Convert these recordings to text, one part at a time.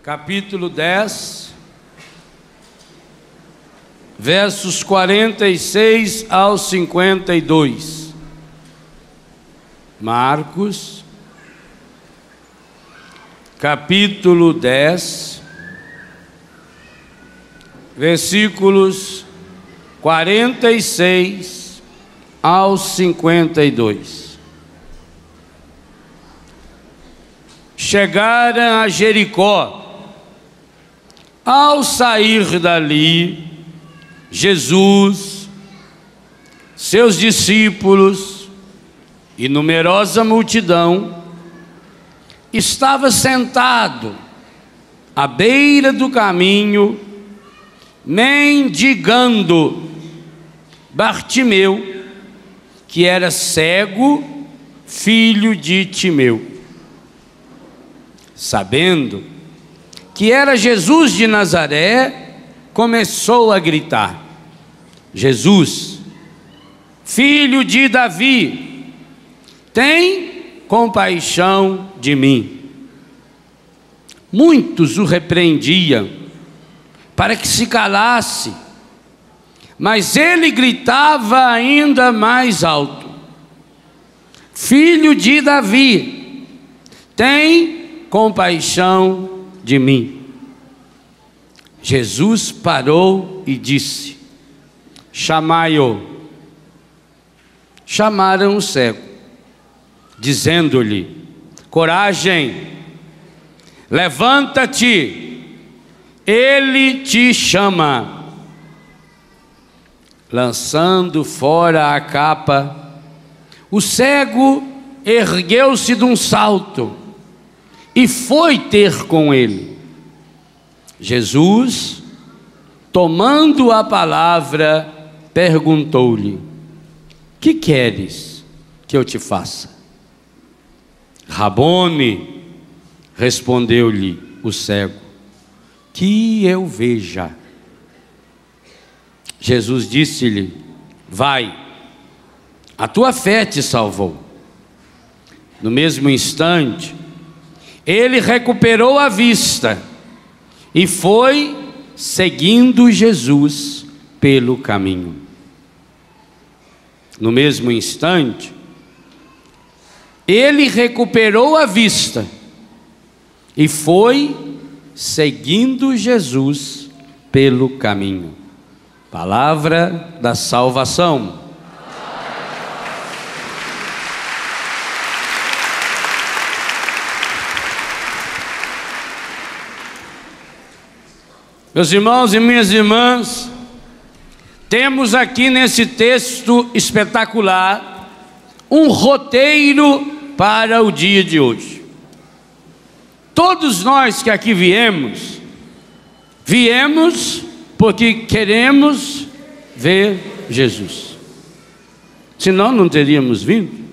capítulo 10, versos 46 ao 52. Marcos, capítulo 10, versículos 46 ao 52. Chegaram a Jericó. Ao sair dali, Jesus, seus discípulos e numerosa multidão estava sentado à beira do caminho, mendigando. Bartimeu, que era cego, filho de Timeu, sabendo que era Jesus de Nazaré, começou a gritar: Jesus, filho de Davi, tem compaixão de mim. Muitos o repreendiam para que se calasse, mas ele gritava ainda mais alto: Filho de Davi, tem compaixão de mim. Jesus parou e disse: chamai-o. Chamaram o cego, dizendo-lhe: coragem, levanta-te, ele te chama. Lançando fora a capa, o cego ergueu-se de um salto e foi ter com ele. Jesus, tomando a palavra, perguntou-lhe: que queres que eu te faça? Rabone, respondeu-lhe o cego, que eu veja. Jesus disse-lhe: vai, a tua fé te salvou. No mesmo instante, ele recuperou a vista e foi seguindo Jesus pelo caminho. No mesmo instante, ele recuperou a vista e foi seguindo Jesus pelo caminho. Palavra da salvação. Meus irmãos e minhas irmãs, temos aqui nesse texto espetacular um roteiro para o dia de hoje. Todos nós que aqui viemos porque queremos ver Jesus. Senão não teríamos vindo.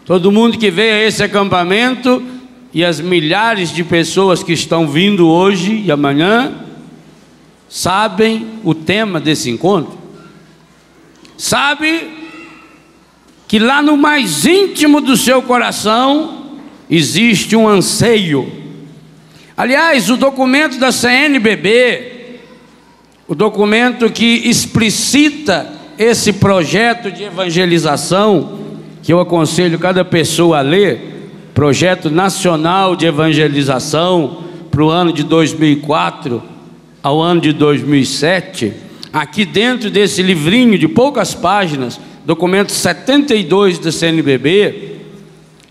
Todo mundo que veio a esse acampamento e as milhares de pessoas que estão vindo hoje e amanhã sabem o tema desse encontro. Sabe que lá no mais íntimo do seu coração existe um anseio. Aliás, o documento da CNBB, o documento que explicita esse projeto de evangelização, que eu aconselho cada pessoa a ler, Projeto Nacional de Evangelização para o ano de 2004 ao ano de 2007, aqui dentro desse livrinho de poucas páginas, documento 72 da CNBB,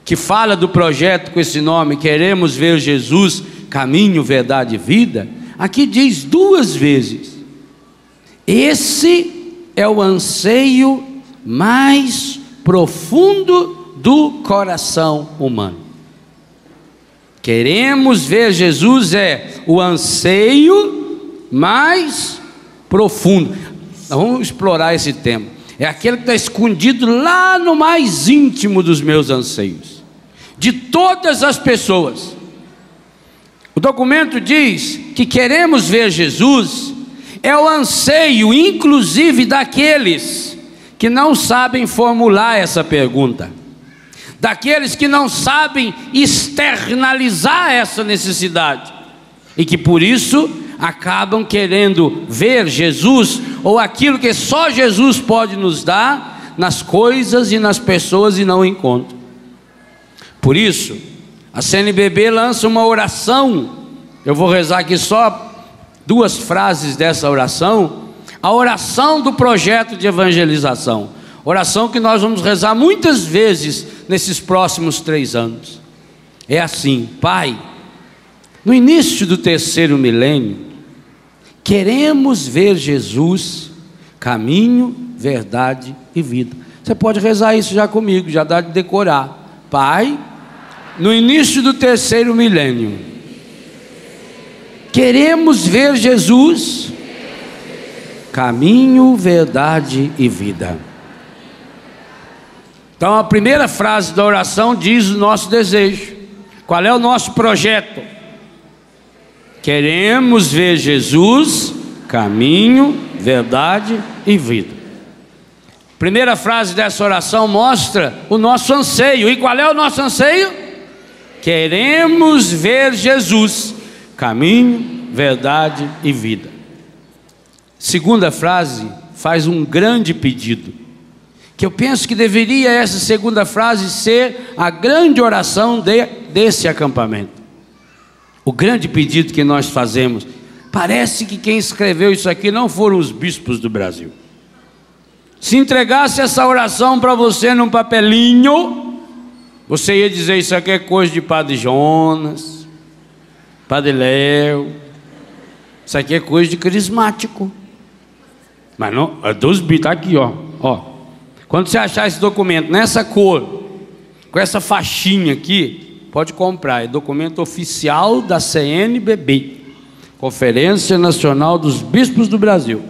que fala do projeto com esse nome, Queremos Ver Jesus, Caminho, Verdade e Vida, aqui diz duas vezes: esse é o anseio mais profundo do coração humano. Queremos ver Jesus é o anseio mais profundo. Vamos explorar esse tema. É aquele que está escondido lá no mais íntimo dos meus anseios, de todas as pessoas. O documento diz que queremos ver Jesus é o anseio, inclusive, daqueles que não sabem formular essa pergunta, daqueles que não sabem externalizar essa necessidade. e que por isso acabam querendo ver Jesus, ou aquilo que só Jesus pode nos dar, nas coisas e nas pessoas, e não encontram. Por isso, a CNBB lança uma oração. Eu vou rezar aqui só 2 frases dessa oração. A oração do projeto de evangelização, oração que nós vamos rezar muitas vezes nesses próximos 3 anos. É assim: Pai, no início do 3º milênio, queremos ver Jesus, caminho, verdade e vida. Você pode rezar isso já comigo, já dá de decorar. Pai, no início do 3º milênio, queremos ver Jesus, caminho, verdade e vida. Então a primeira frase da oração diz o nosso desejo. Qual é o nosso projeto? Queremos ver Jesus, caminho, verdade e vida. Primeira frase dessa oração mostra o nosso anseio. E qual é o nosso anseio? Queremos ver Jesus, caminho, verdade e vida. Segunda frase faz um grande pedido, que eu penso que deveria essa segunda frase ser a grande oração desse acampamento. O grande pedido que nós fazemos, parece que quem escreveu isso aqui não foram os bispos do Brasil. Se entregasse essa oração para você num papelinho, você ia dizer: isso aqui é coisa de Padre Jonas, Padre Léo, isso aqui é coisa de carismático. Mas não, é dos bispos, está aqui, ó. Quando você achar esse documento nessa cor, com essa faixinha aqui, pode comprar. É documento oficial da CNBB, Conferência Nacional dos Bispos do Brasil.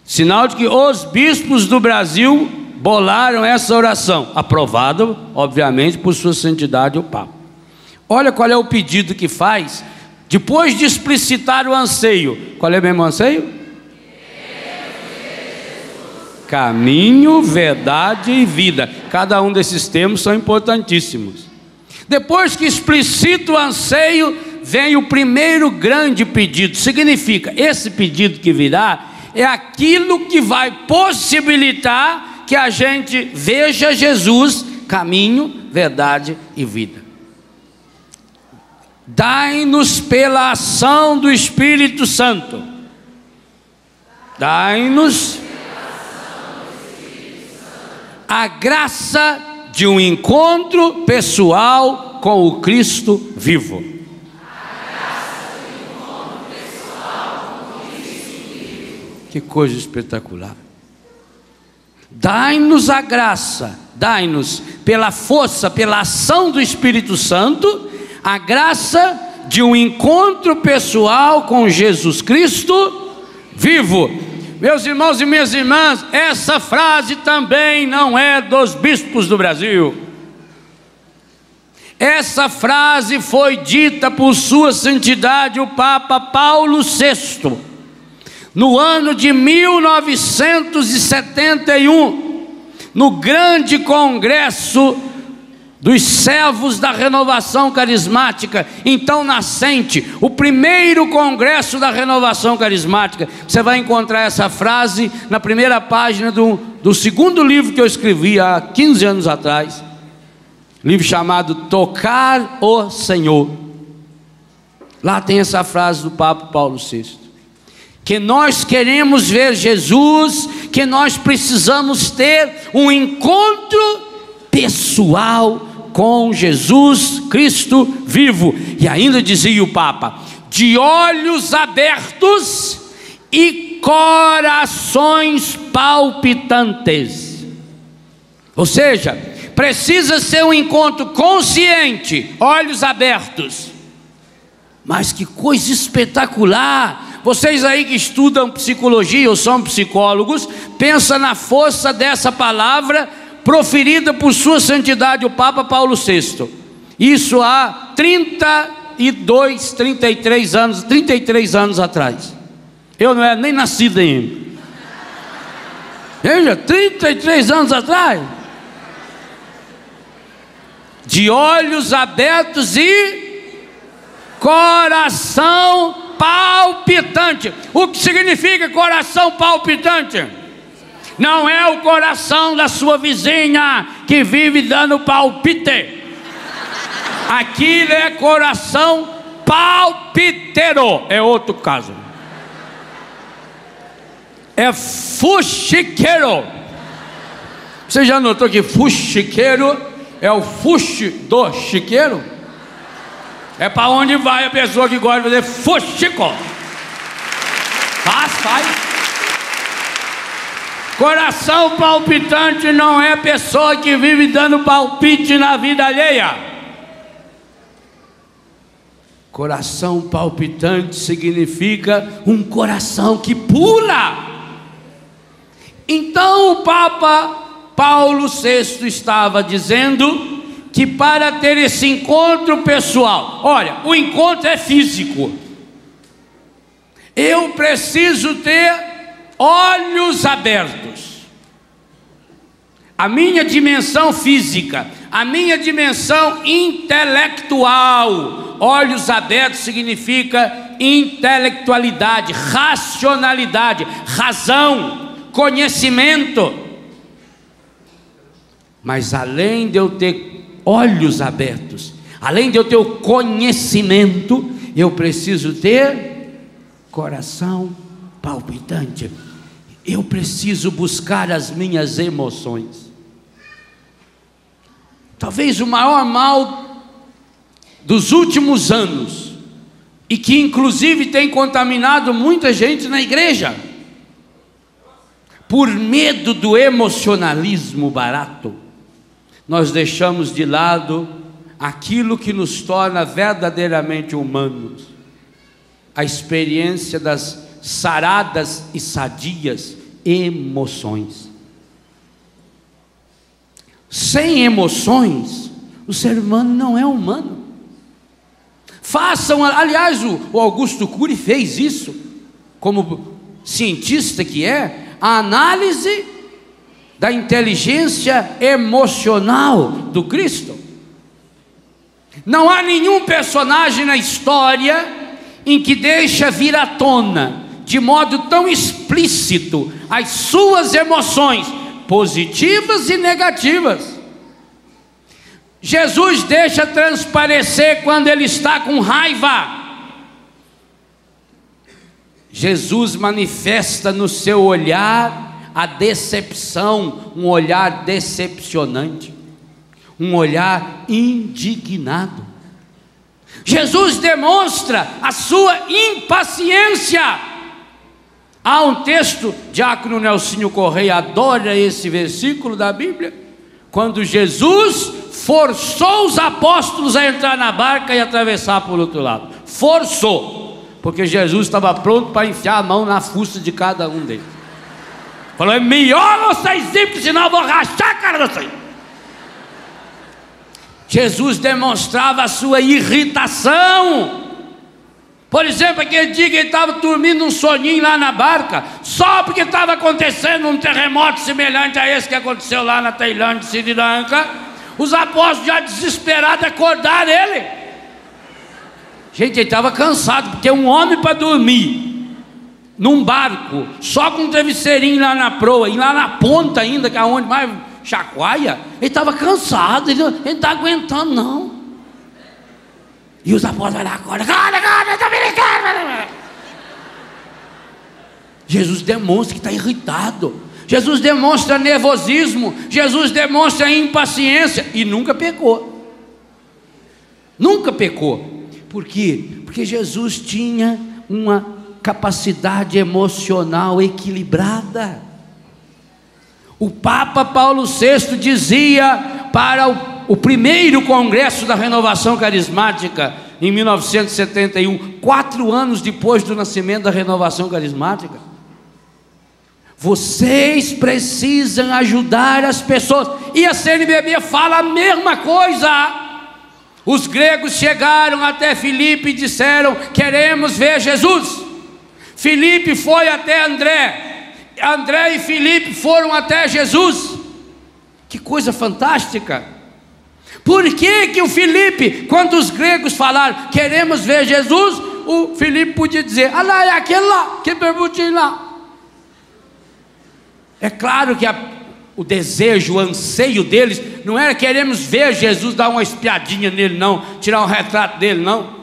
Sinal de que os bispos do Brasil bolaram essa oração, aprovada, obviamente, por sua santidade o Papa. Olha qual é o pedido que faz, depois de explicitar o anseio. Qual é o mesmo anseio? Caminho, verdade e vida. Cada um desses termos são importantíssimos. Depois que explicita o anseio, vem o primeiro grande pedido. Significa, esse pedido que virá é aquilo que vai possibilitar que a gente veja Jesus, caminho, verdade e vida. Dai-nos pela ação do Espírito Santo. Dai-nos a graça de um encontro pessoal com o Cristo vivo. Que coisa espetacular. Dai-nos a graça, dai-nos pela força, pela ação do Espírito Santo, a graça de um encontro pessoal com Jesus Cristo vivo. Meus irmãos e minhas irmãs, essa frase também não é dos bispos do Brasil. Essa frase foi dita por sua santidade o Papa Paulo VI, no ano de 1971, no grande congresso dos servos da renovação carismática, então nascente, o primeiro congresso da renovação carismática. Você vai encontrar essa frase na primeira página do segundo livro que eu escrevi há 15 anos atrás, livro chamado Tocar o Senhor. Lá tem essa frase do Papa Paulo VI, que nós queremos ver Jesus, que nós precisamos ter um encontro pessoal com Jesus Cristo vivo. E ainda dizia o Papa, de olhos abertos e corações palpitantes. Ou seja, precisa ser um encontro consciente, olhos abertos. Mas que coisa espetacular! Vocês aí que estudam psicologia ou são psicólogos, pensa na força dessa palavra proferida por sua santidade o Papa Paulo VI. Isso há 33 anos atrás. Eu não era nem nascido ainda. Veja, 33 anos atrás. De olhos abertos e Coração palpitante. O que significa coração palpitante? Não é o coração da sua vizinha que vive dando palpite. Aquilo é coração palpiteiro. É outro caso. É fuxiqueiro. Você já notou que fuxiqueiro é o fuxi do chiqueiro? É para onde vai a pessoa que gosta de fazer fuxico. Faz. Coração palpitante não é pessoa que vive dando palpite na vida alheia. Coração palpitante significa um coração que pula. Então o Papa Paulo VI estava dizendo que para ter esse encontro pessoal, olha, o encontro é físico. Eu preciso ter olhos abertos. A minha dimensão física, a minha dimensão intelectual. Olhos abertos significa intelectualidade, racionalidade, razão, conhecimento. Mas além de eu ter olhos abertos, além de eu ter o conhecimento, eu preciso ter coração palpitante. Eu preciso buscar as minhas emoções. Talvez o maior mal dos últimos anos, e que inclusive tem contaminado muita gente na igreja, por medo do emocionalismo barato, nós deixamos de lado aquilo que nos torna verdadeiramente humanos, a experiência das saradas e sadias emoções. Sem emoções, o ser humano não é humano. Façam, aliás, o Augusto Cury fez isso, como cientista que é, a análise da inteligência emocional do Cristo. Não há nenhum personagem na história em que deixa vir à tona, de modo tão explícito, as suas emoções, positivas e negativas. Jesus deixa transparecer quando ele está com raiva. Jesus manifesta no seu olhar a decepção, um olhar decepcionante, um olhar indignado. Jesus demonstra a sua impaciência. Há um texto, Diácono Nelsinho Correia adora esse versículo da Bíblia, quando Jesus forçou os apóstolos a entrar na barca e atravessar para o outro lado. Forçou, porque Jesus estava pronto para enfiar a mão na fuça de cada um deles. Falou: é melhor vocês irem, porque senão eu vou rachar a cara de vocês. Jesus demonstrava a sua irritação. Por exemplo, aquele dia que ele estava dormindo um soninho lá na barca, só porque estava acontecendo um terremoto semelhante a esse que aconteceu lá na Tailândia, Sri Lanka, os apóstolos já desesperados acordaram ele. Gente, ele estava cansado, porque um homem para dormir num barco, só com um travesseirinho lá na proa, e lá na ponta ainda, que é onde mais chacoalha, ele estava cansado, ele não está aguentando não. E os apóstolos vão lá, acorda, está brincando. Jesus demonstra que está irritado, Jesus demonstra nervosismo, Jesus demonstra impaciência, e nunca pecou. Nunca pecou. Por quê? Porque Jesus tinha uma capacidade emocional equilibrada. O Papa Paulo VI dizia para o primeiro congresso da Renovação Carismática, em 1971, 4 anos depois do nascimento da Renovação Carismática: vocês precisam ajudar as pessoas. E a CNBB fala a mesma coisa. Os gregos chegaram até Filipe e disseram: queremos ver Jesus. Filipe foi até André, André e Filipe foram até Jesus. Que coisa fantástica! Por que que o Filipe, quando os gregos falaram, queremos ver Jesus, o Filipe podia dizer, ah lá, é aquele lá, que perguntinho lá. É claro que o desejo, o anseio deles, não era queremos ver Jesus, dar uma espiadinha nele não, tirar um retrato dele não.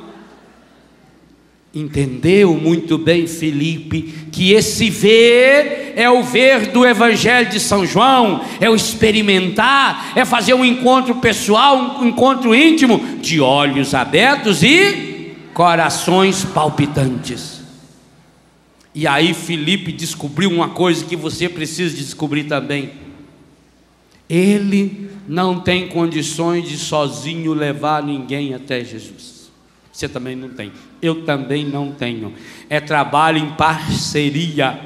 Entendeu muito bem Filipe, que esse ver é o ver do Evangelho de São João, é o experimentar, é fazer um encontro pessoal, um encontro íntimo, de olhos abertos e corações palpitantes. E aí Filipe descobriu uma coisa que você precisa descobrir também. Ele não tem condições de sozinho levar ninguém até Jesus. Você também não tem, eu também não tenho. É trabalho em parceria.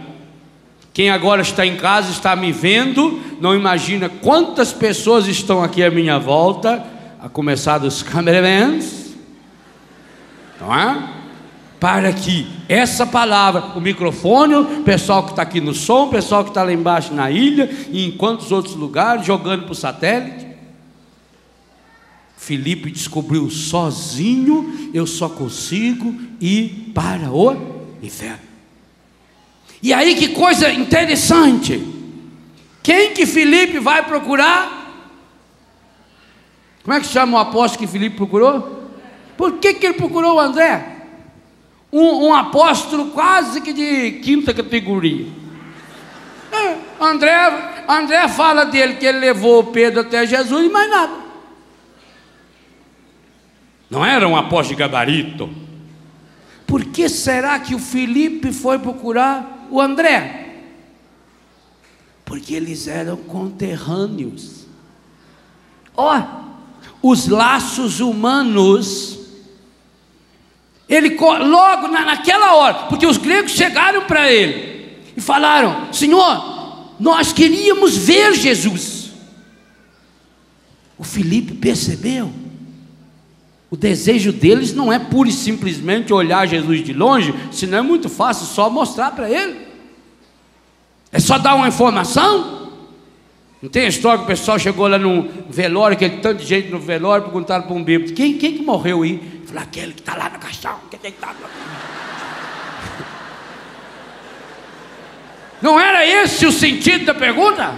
Quem agora está em casa, está me vendo, não imagina quantas pessoas estão aqui à minha volta, a começar dos cameramans, não é? Para que essa palavra, o microfone, o pessoal que está aqui no som, o pessoal que está lá embaixo na ilha, e em quantos outros lugares, jogando para o satélite. Filipe descobriu sozinho, eu só consigo ir para o inferno. E aí que coisa interessante, quem que Filipe vai procurar? Como é que chama o apóstolo que Filipe procurou? Por que que ele procurou o André? Um apóstolo quase que de quinta categoria. André fala dele que ele levou Pedro até Jesus e mais nada. Não era um apóstolo de gabarito. Por que será que o Filipe foi procurar o André? Porque eles eram conterrâneos. Os laços humanos. Ele logo naquela hora, porque os gregos chegaram para ele e falaram: Senhor, nós queríamos ver Jesus. O Filipe percebeu. O desejo deles não é pura e simplesmente olhar Jesus de longe, senão é muito fácil só mostrar para ele. É só dar uma informação. Não tem a história que o pessoal chegou lá no velório, aquele tanto de gente no velório, perguntaram para um bêbado: quem que morreu aí? Falou: aquele que está lá no caixão, que deitado lá. Não era esse o sentido da pergunta?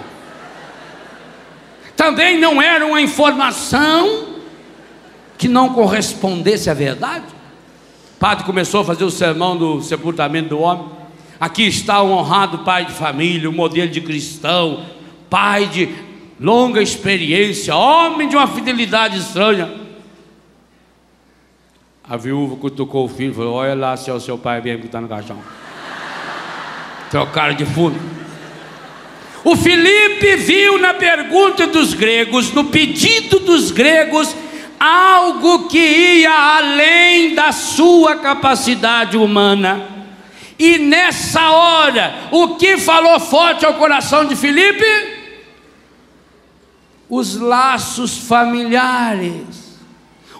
Também não era uma informação que não correspondesse à verdade. O padre começou a fazer o sermão do sepultamento do homem. Aqui está um honrado pai de família, um modelo de cristão, pai de longa experiência, homem de uma fidelidade estranha. A viúva cutucou o filho e falou: olha lá se é o seu pai mesmo que está no caixão. Seu cara de fundo. O Filipe viu na pergunta dos gregos, no pedido dos gregos, algo que ia além da sua capacidade humana. E nessa hora, o que falou forte ao coração de Filipe? Os laços familiares,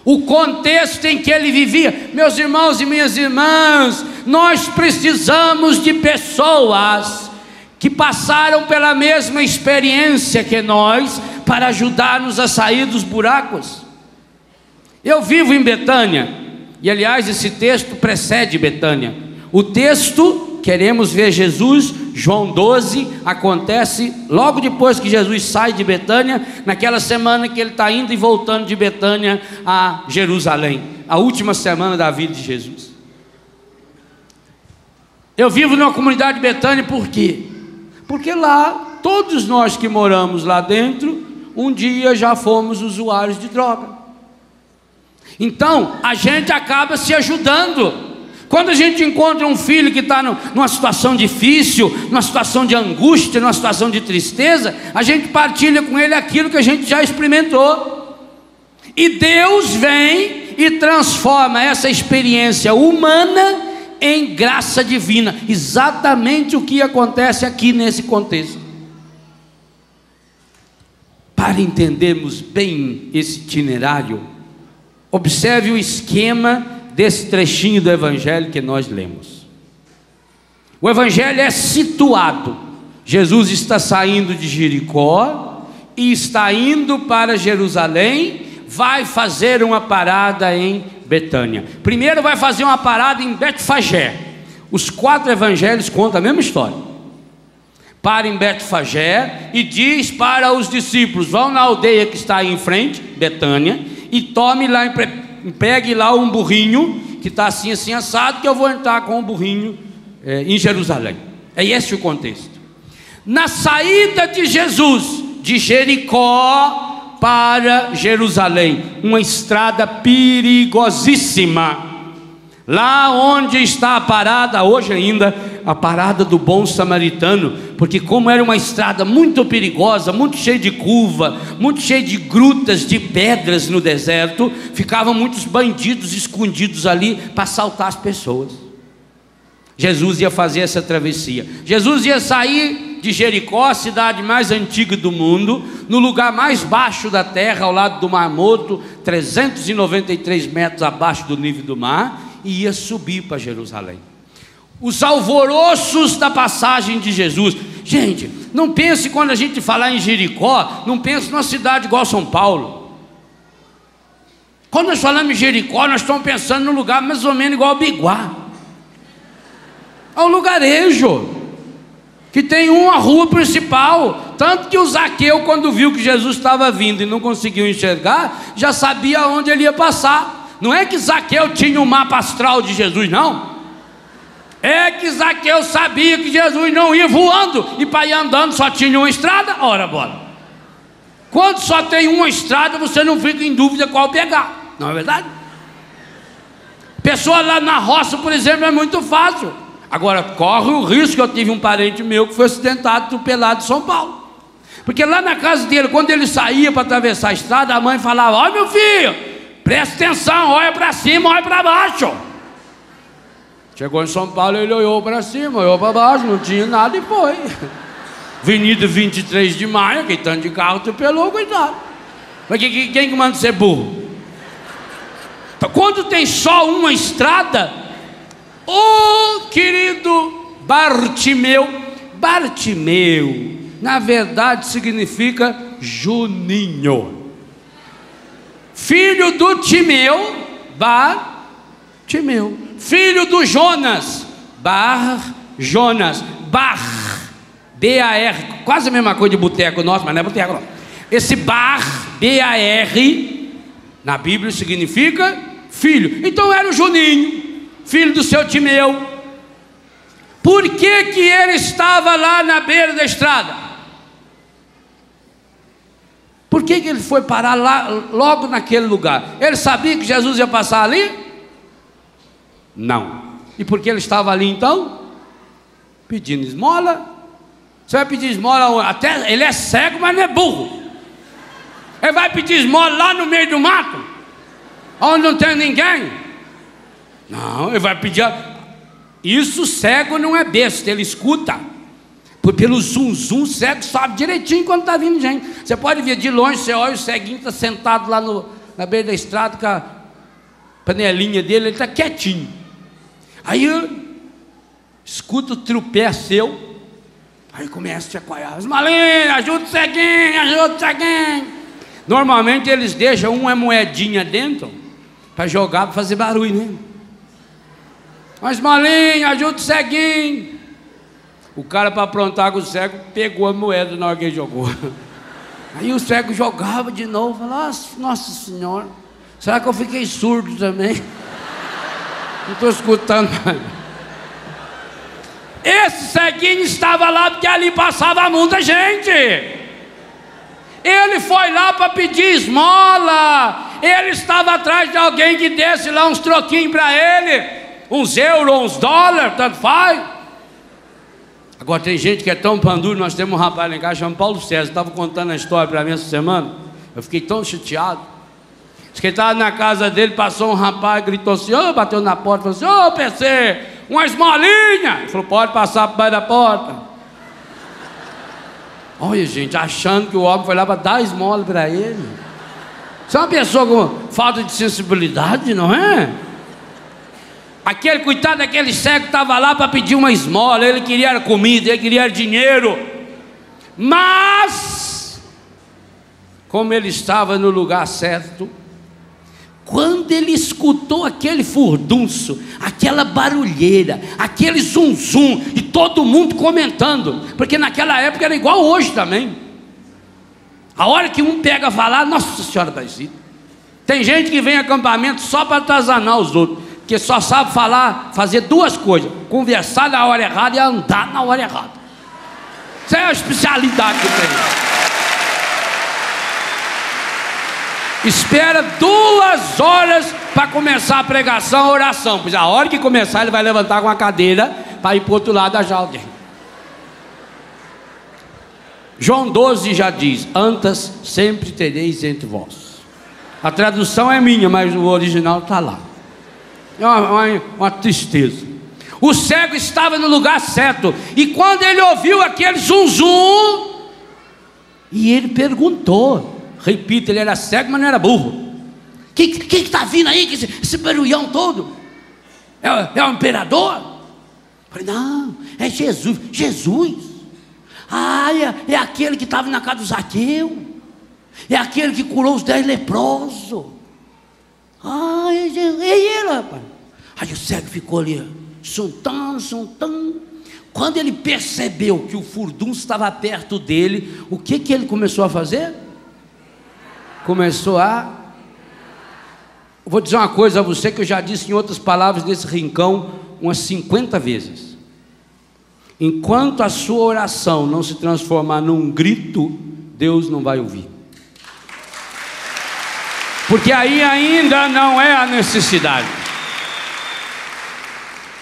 o contexto em que ele vivia. Meus irmãos e minhas irmãs, nós precisamos de pessoas que passaram pela mesma experiência que nós, para ajudar-nos a sair dos buracos. Eu vivo em Betânia, e aliás esse texto precede Betânia. O texto, queremos ver Jesus, João 12, acontece logo depois que Jesus sai de Betânia, naquela semana que ele está indo e voltando de Betânia a Jerusalém, a última semana da vida de Jesus. Eu vivo numa comunidade de Betânia, por quê? Porque lá, todos nós que moramos lá dentro, um dia já fomos usuários de droga. Então, a gente acaba se ajudando. Quando a gente encontra um filho que está numa situação difícil, numa situação de angústia, numa situação de tristeza, a gente partilha com ele aquilo que a gente já experimentou. E Deus vem e transforma essa experiência humana em graça divina. Exatamente o que acontece aqui nesse contexto. Para entendermos bem esse itinerário, observe o esquema desse trechinho do Evangelho que nós lemos. O Evangelho é situado. Jesus está saindo de Jericó e está indo para Jerusalém, vai fazer uma parada em Betânia. Primeiro vai fazer uma parada em Betfagé. Os 4 evangelhos contam a mesma história. Para em Betfagé e diz para os discípulos: vão na aldeia que está aí em frente, Betânia, e tome lá, pegue lá um burrinho que está assim, assim assado, que eu vou entrar com o burrinho em Jerusalém. É esse o contexto. Na saída de Jesus de Jericó para Jerusalém, uma estrada perigosíssima, lá onde está a parada hoje ainda, a parada do bom samaritano, porque como era uma estrada muito perigosa, muito cheia de curva, muito cheia de grutas, de pedras no deserto, ficavam muitos bandidos escondidos ali para assaltar as pessoas. Jesus ia fazer essa travessia. Jesus ia sair de Jericó, a cidade mais antiga do mundo, no lugar mais baixo da terra, ao lado do Mar Morto, 393 metros abaixo do nível do mar, e ia subir para Jerusalém. Os alvoroços da passagem de Jesus. Gente, não pense, quando a gente falar em Jericó, não pense numa cidade igual São Paulo. Quando nós falamos em Jericó, nós estamos pensando num lugar mais ou menos igual Biguá. É um lugarejo que tem uma rua principal. Tanto que o Zaqueu, quando viu que Jesus estava vindo e não conseguiu enxergar, já sabia onde ele ia passar. Não é que Zaqueu tinha um mapa astral de Jesus, não. É que Zaqueu sabia que Jesus não ia voando, e para ir andando só tinha uma estrada. Ora, bora. Quando só tem uma estrada, você não fica em dúvida qual pegar, não é verdade? Pessoa lá na roça, por exemplo, é muito fácil. Agora, corre o risco. Eu tive um parente meu que foi acidentado, atropelado em São Paulo, porque lá na casa dele, quando ele saía para atravessar a estrada, a mãe falava: olha, meu filho, presta atenção, olha para cima, olha para baixo. Chegou em São Paulo, ele olhou para cima, olhou para baixo, não tinha nada e foi. Avenida 23 de Maio, aquele tanto de carro atropelou, coitado. Mas quem que manda ser burro? Então, quando tem só uma estrada, querido Bartimeu, na verdade significa Juninho, filho do Timeu, Bartimeu, filho do Jonas, Jonas, B-A-R, quase a mesma coisa de boteco nosso, mas não é boteco não. Esse B-A-R, na Bíblia significa filho. Então era o Juninho, filho do seu Timeu. Por que ele estava lá na beira da estrada? Por que ele foi parar lá, logo naquele lugar? Ele sabia que Jesus ia passar ali? Não. E por que ele estava ali então? Pedindo esmola. Você vai pedir esmola? Até ele é cego, mas não é burro. Ele vai pedir esmola lá no meio do mato, onde não tem ninguém? Não, ele vai pedir. Isso, cego não é besta, ele escuta. Pelo zum, o cego sabe direitinho quando está vindo gente. Você pode ver de longe, você olha, o ceguinho está sentado lá na beira da estrada com a panelinha dele, ele está quietinho. Aí escuta o tropé seu, aí começa a te apoiar: Esmolinha, ajuda o ceguinho. Normalmente eles deixam uma moedinha dentro para jogar, para fazer barulho, né? Esmolinha, ajuda o ceguinho. O cara, para aprontar com o cego, pegou a moeda na hora que ele jogou. Aí o cego jogava de novo, falava: nossa senhora, será que eu fiquei surdo também? Não estou escutando mais. Esse ceguinho estava lá porque ali passava muita gente. Ele foi lá para pedir esmola. Ele estava atrás de alguém que desse lá uns troquinhos para ele, uns euros, uns dólares, tanto faz. Agora tem gente que é tão panduro. Nós temos um rapaz lá em casa chamado Paulo César, estava contando a história para mim essa semana. Eu fiquei tão chateado. Diz que ele estava na casa dele, passou um rapaz, gritou assim, bateu na porta, falou assim: PC, uma esmolinha. Ele falou: pode passar por baixo da porta. Olha, gente, achando que o homem foi lá para dar esmola para ele. Você é uma pessoa com falta de sensibilidade, não é? Aquele, coitado daquele cego, estava lá para pedir uma esmola. Ele queria comida, ele queria dinheiro. Mas como ele estava no lugar certo, quando ele escutou aquele furdunço, aquela barulheira, aquele zum zum, e todo mundo comentando, porque naquela época era igual hoje também. A hora que um pega a falar, Nossa Senhora Aparecida. Tem gente que vem em acampamento só para atazanar os outros, que só sabe falar, fazer duas coisas: conversar na hora errada e andar na hora errada. Essa é a especialidade que tem. Espera 2 horas para começar a pregação, a oração, pois a hora que começar ele vai levantar com a cadeira para ir para o outro lado da alguém. João 12 já diz: antas sempre tereis entre vós. A tradução é minha, mas o original está lá. É uma tristeza. O cego estava no lugar certo, e quando ele ouviu aquele zum zum, e ele perguntou, repito, ele era cego, mas não era burro. Quem está vindo aí, esse barulhão todo? É o imperador? Eu falei: não, é Jesus. Jesus? Ah, é aquele que estava na casa do Zaqueu, é aquele que curou os 10 leprosos. Ah, é ele, rapaz. Aí o cego ficou ali, suntando. Quando ele percebeu que o furdunço estava perto dele, o que ele começou a fazer? Vou dizer uma coisa a você que eu já disse em outras palavras nesse rincão umas 50 vezes. Enquanto a sua oração não se transformar num grito, Deus não vai ouvir. Porque aí ainda não é a necessidade.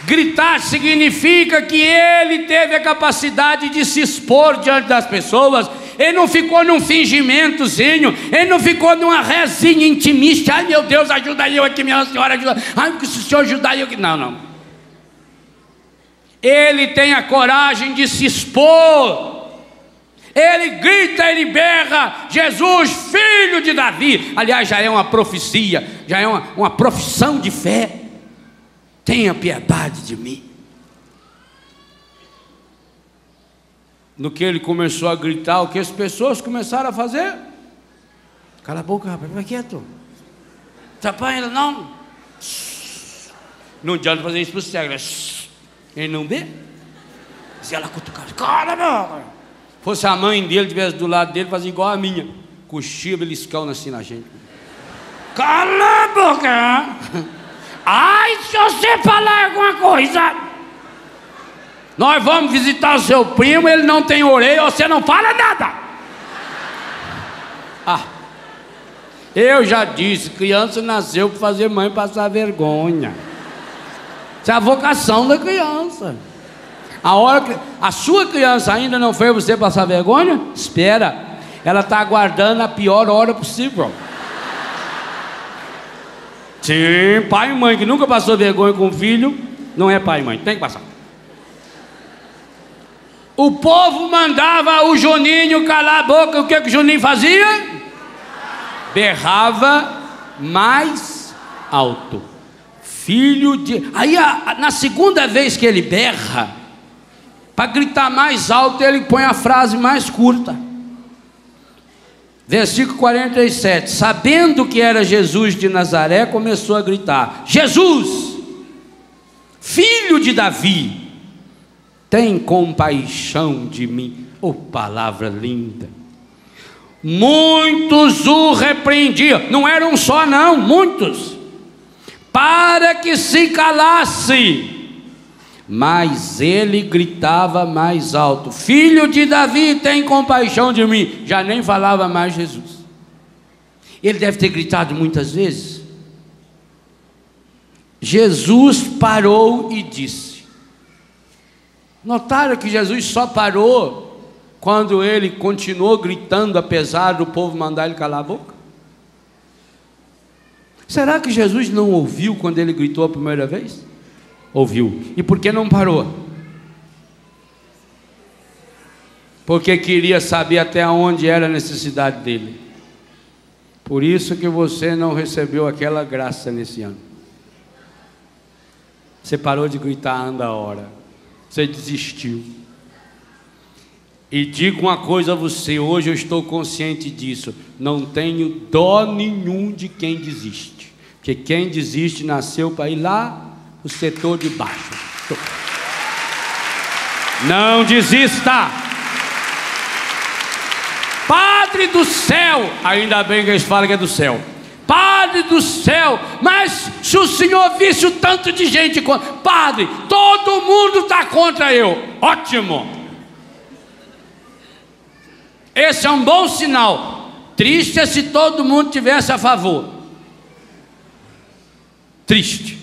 Gritar significa que ele teve a capacidade de se expor diante das pessoas. Ele não ficou num fingimentozinho, ele não ficou numa rezinha intimista. Ai, meu Deus, ajuda eu aqui, minha senhora, ajuda. Ai, porque se o senhor ajudar eu aqui. Não. Ele tem a coragem de se expor. Ele grita, ele berra: Jesus, filho de Davi. Aliás, já é uma profecia, já é uma profissão de fé. Tenha piedade de mim. No que ele começou a gritar, o que as pessoas começaram a fazer? Cala a boca, rapaz, fica quieto. Atrapalha, não. Não adianta fazer isso para o cego. Ele não vê? Se ela cutucar, cala a boca. Fosse a mãe dele, tivesse do lado dele, fazia igual a minha, cochila, beliscando assim na gente. Cala a boca. Ai, se você falar alguma coisa, nós vamos visitar o seu primo, ele não tem orelha, você não fala nada. Eu já disse, criança nasceu para fazer mãe passar vergonha. Isso é a vocação da criança. A hora que a sua criança ainda não fez você passar vergonha, espera, ela está aguardando a pior hora possível. Sim, pai e mãe que nunca passou vergonha com o filho, não é pai e mãe, tem que passar. O povo mandava o Juninho calar a boca. O que o Juninho fazia? Berrava mais alto. Filho de... Aí na segunda vez que ele berra, para gritar mais alto, ele põe a frase mais curta. Versículo 47. Sabendo que era Jesus de Nazaré, começou a gritar: Jesus, filho de Davi, tem compaixão de mim. Oh, palavra linda. Muitos o repreendiam, não eram um só não, muitos, para que se calasse. Mas ele gritava mais alto: filho de Davi, tem compaixão de mim. Já nem falava mais Jesus. Ele deve ter gritado muitas vezes. Jesus parou e disse. Notaram que Jesus só parou quando ele continuou gritando, apesar do povo mandar ele calar a boca? Será que Jesus não ouviu quando ele gritou a primeira vez? Ouviu. E por que não parou? Porque queria saber até onde era a necessidade dele. Por isso que você não recebeu aquela graça nesse ano. Você parou de gritar anda a hora. Você desistiu. E digo uma coisa a você, hoje eu estou consciente disso, não tenho dó nenhum de quem desiste, porque quem desiste nasceu para ir lá no setor de baixo. Não desista. Padre do céu, ainda bem que eles falam que é do céu. Padre do céu, mas se o senhor visse o tanto de gente contra, padre, todo mundo está contra eu. Ótimo. Esse é um bom sinal. Triste é se todo mundo tivesse a favor. Triste.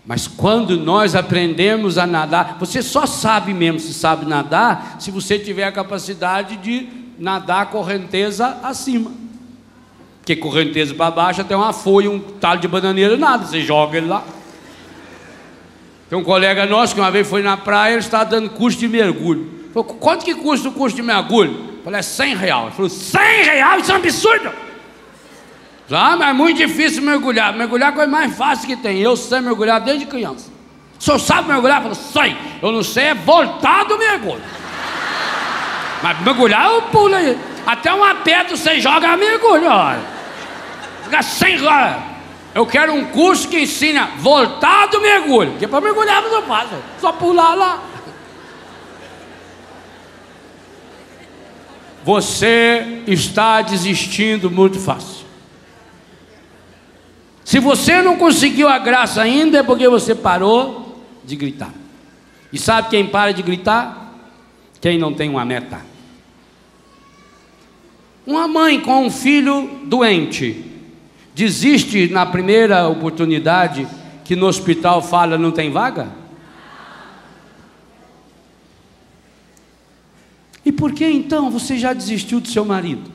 Mas quando nós aprendemos a nadar, você só sabe mesmo se sabe nadar se você tiver a capacidade de nadar correnteza acima. Porque correnteza para baixo até uma folha, um talo de bananeira, nada, você joga ele lá. Tem um colega nosso que uma vez foi na praia, ele estava dando curso de mergulho. Falei, quanto que custa o curso de mergulho? Eu falei, é R$100. Ele falou, R$100? Isso é um absurdo. Ah, mas é muito difícil mergulhar. Mergulhar é a coisa mais fácil que tem. Eu sei mergulhar desde criança. O senhor sabe mergulhar? Eu falei, sei. Eu não sei, é voltar do mergulho. Mas mergulhar eu pulo aí. Até uma pedra você joga a mergulho, olha. Fica R$100. Eu quero um curso que ensina voltar do mergulho. Porque para mergulhar não passa, só pular lá. Você está desistindo muito fácil. Se você não conseguiu a graça ainda, é porque você parou de gritar. E sabe quem para de gritar? Quem não tem uma meta. Uma mãe com um filho doente desiste na primeira oportunidade que no hospital fala não tem vaga? E por que então você já desistiu do seu marido?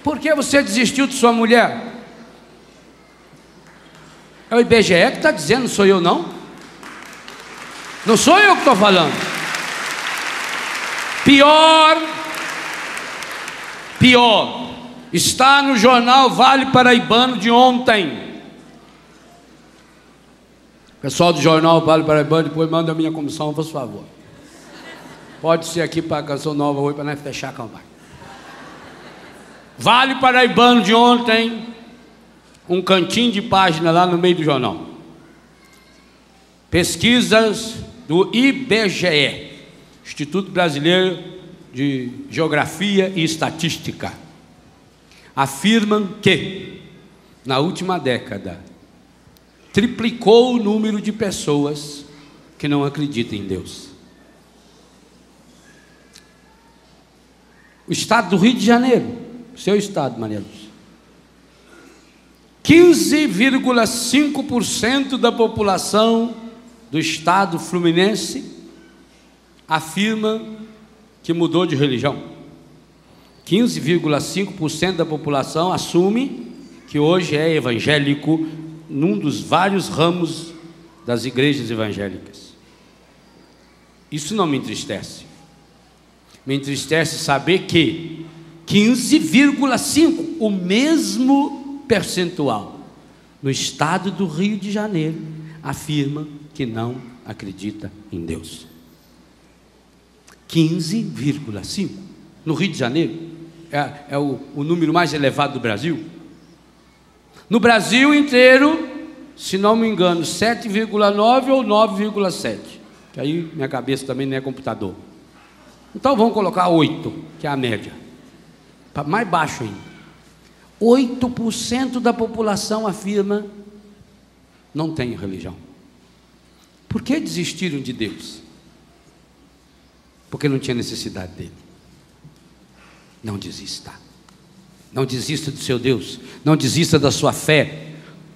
Por que você desistiu de sua mulher? É o IBGE que está dizendo, não sou eu não? Não sou eu que estou falando. Pior, está no jornal Vale Paraibano de ontem. Pessoal do jornal Vale Paraibano, depois manda a minha comissão, por favor. Pode ser aqui para a Canção Nova hoje, para nós fechar a campanha. Vale Paraibano de ontem, um cantinho de página lá no meio do jornal. Pesquisas do IBGE, Instituto Brasileiro de Geografia e Estatística, afirmam que, na última década, triplicou o número de pessoas que não acreditam em Deus. O estado do Rio de Janeiro, seu estado, Maria Lúcia, 15,5% da população do estado fluminense afirma que mudou de religião. 15,5% da população assume que hoje é evangélico num dos vários ramos das igrejas evangélicas. Isso não me entristece. Me entristece saber que 15,5%, o mesmo percentual, no estado do Rio de Janeiro, afirma que não acredita em Deus. 15,5%. No Rio de Janeiro, é o número mais elevado do Brasil. No Brasil inteiro, se não me engano, 7,9% ou 9,7%. Que aí minha cabeça também não é computador. Então vamos colocar 8%, que é a média. Mais baixo ainda. 8% da população afirma não tem religião. Por que desistiram de Deus? Porque não tinha necessidade dele. Não desista. Não desista do seu Deus. Não desista da sua fé.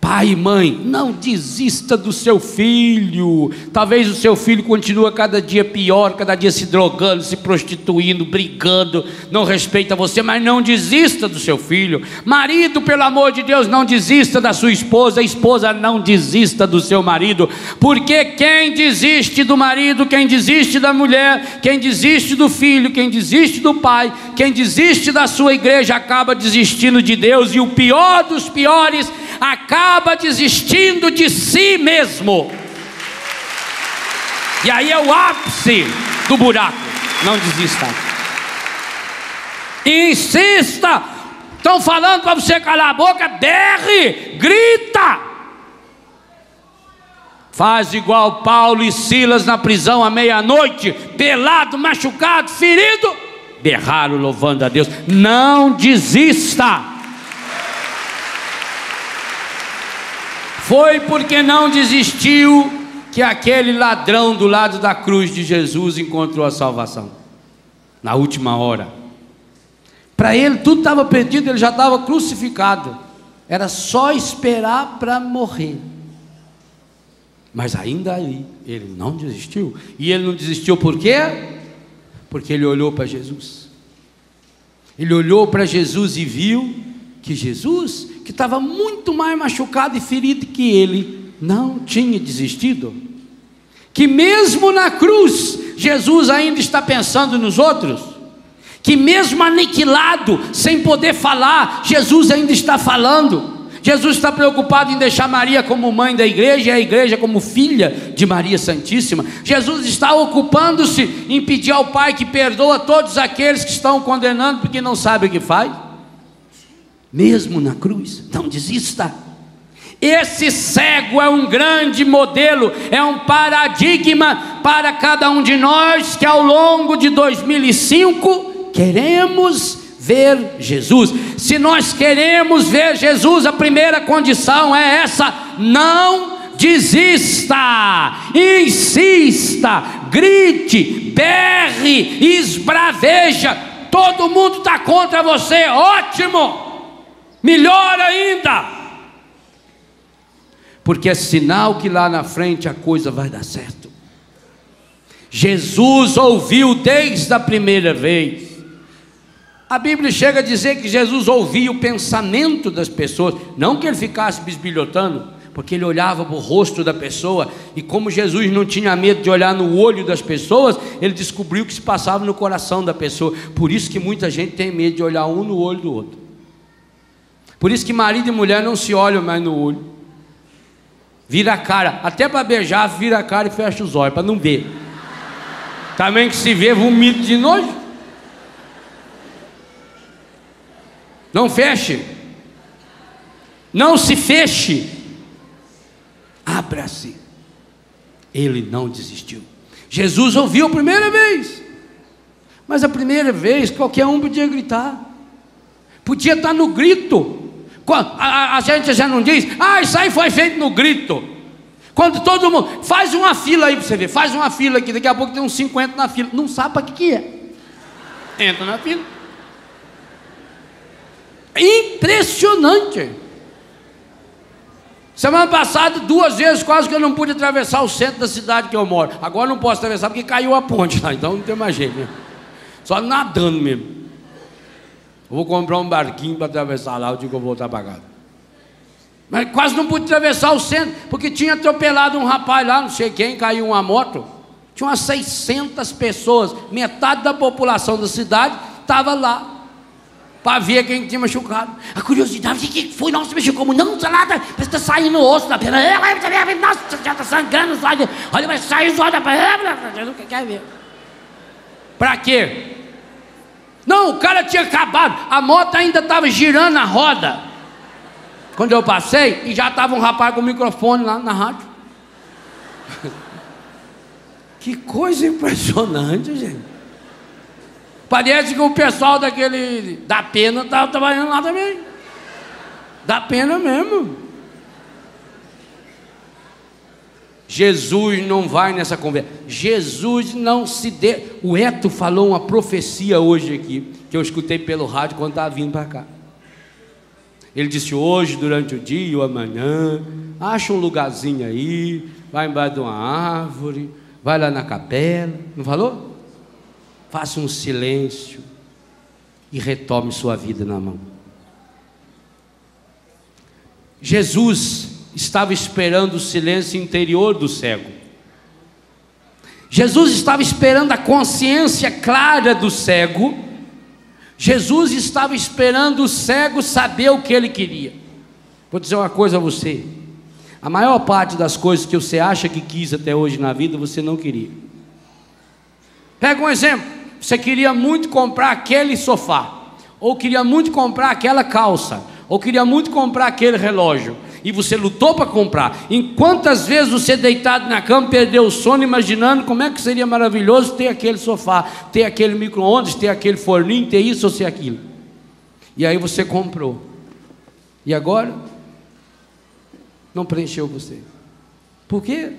Pai e mãe, não desista do seu filho. Talvez o seu filho continue cada dia pior, cada dia se drogando, se prostituindo, brigando, não respeita você, mas não desista do seu filho. Marido, pelo amor de Deus, não desista da sua esposa. Esposa, não desista do seu marido, porque quem desiste do marido, quem desiste da mulher, quem desiste do filho, quem desiste do pai, quem desiste da sua igreja, acaba desistindo de Deus, e o pior dos piores, acaba desistindo de si mesmo. E aí é o ápice do buraco. Não desista. Insista. Estão falando para você calar a boca, berre, grita. Faz igual Paulo e Silas na prisão à meia-noite, pelado, machucado, ferido, berraram louvando a Deus. Não desista. Foi porque não desistiu que aquele ladrão do lado da cruz de Jesus encontrou a salvação. Na última hora. Para ele tudo estava perdido, ele já estava crucificado. Era só esperar para morrer. Mas ainda aí, ele não desistiu. E ele não desistiu por quê? Porque ele olhou para Jesus. Ele olhou para Jesus e viu que Jesus, que estava muito mais machucado e ferido que ele, não tinha desistido. Que mesmo na cruz, Jesus ainda está pensando nos outros. Que mesmo aniquilado, sem poder falar, Jesus ainda está falando. Jesus está preocupado em deixar Maria como mãe da igreja e a igreja como filha de Maria Santíssima. Jesus está ocupando-se em pedir ao Pai que perdoa todos aqueles que estão condenando porque não sabem o que faz. Mesmo na cruz, não desista. Esse cego é um grande modelo, é um paradigma para cada um de nós que ao longo de 2005 queremos ver Jesus. Se nós queremos ver Jesus, a primeira condição é essa: não desista, insista, grite, berre, esbraveja. Todo mundo está contra você, ótimo, melhor ainda, porque é sinal que lá na frente a coisa vai dar certo. Jesus ouviu desde a primeira vez. A Bíblia chega a dizer que Jesus ouvia o pensamento das pessoas, não que ele ficasse bisbilhotando, porque ele olhava para o rosto da pessoa, e como Jesus não tinha medo de olhar no olho das pessoas, ele descobriu o que se passava no coração da pessoa. Por isso que muita gente tem medo de olhar um no olho do outro. Por isso que marido e mulher não se olham mais no olho. Vira a cara, até para beijar, vira a cara e fecha os olhos, para não ver. Também que se vê, vomita de nojo. Não feche, não se feche, abra-se. Ele não desistiu. Jesus ouviu a primeira vez, mas a primeira vez qualquer um podia gritar, podia estar no grito. A gente já não diz, isso aí foi feito no grito. Quando todo mundo, faz uma fila aí para você ver, faz uma fila aqui, daqui a pouco tem uns 50 na fila, não sabe para que é, entra na fila. Impressionante. Semana passada 2 vezes quase que eu não pude atravessar o centro da cidade que eu moro. Agora não posso atravessar porque caiu a ponte lá, então não tem mais jeito, né? Só nadando mesmo. Eu vou comprar um barquinho para atravessar lá, o dia que eu voltar para casa. Mas quase não pude atravessar o centro, porque tinha atropelado um rapaz lá, não sei quem, caiu uma moto. Tinha umas 600 pessoas, metade da população da cidade estava lá para ver quem tinha machucado. A curiosidade, o que foi? Nossa, machucou muito. Não, nada, parece que está saindo o osso da perna. Nossa, já está sangrando. Olha, vai sair os olhos da perna. Jesus quer ver. Para quê? Não, o cara tinha acabado. A moto ainda estava girando a roda quando eu passei, e já estava um rapaz com o microfone lá na rádio. Que coisa impressionante, gente. Parece que o pessoal da pena estava trabalhando lá também. Da pena mesmo. Jesus não vai nessa conversa. Jesus não se dê. O Eto falou uma profecia hoje aqui, que eu escutei pelo rádio quando estava vindo para cá. Ele disse: hoje, durante o dia ou amanhã, acha um lugarzinho aí, vai embaixo de uma árvore, vai lá na capela. Não falou? Faça um silêncio e retome sua vida na mão. Jesus estava esperando o silêncio interior do cego. Jesus estava esperando a consciência clara do cego. Jesus estava esperando o cego saber o que ele queria. Vou dizer uma coisa a você: A maior parte das coisas que você acha que quis até hoje na vida, você não queria. Pega um exemplo, você queria muito comprar aquele sofá, ou queria muito comprar aquela calça, ou queria muito comprar aquele relógio, e você lutou para comprar. Em quantas vezes você deitado na cama perdeu o sono imaginando como é que seria maravilhoso ter aquele sofá, ter aquele micro-ondas, ter aquele forninho, ter isso ou ter aquilo. E aí você comprou. E agora não preencheu você. Por quê?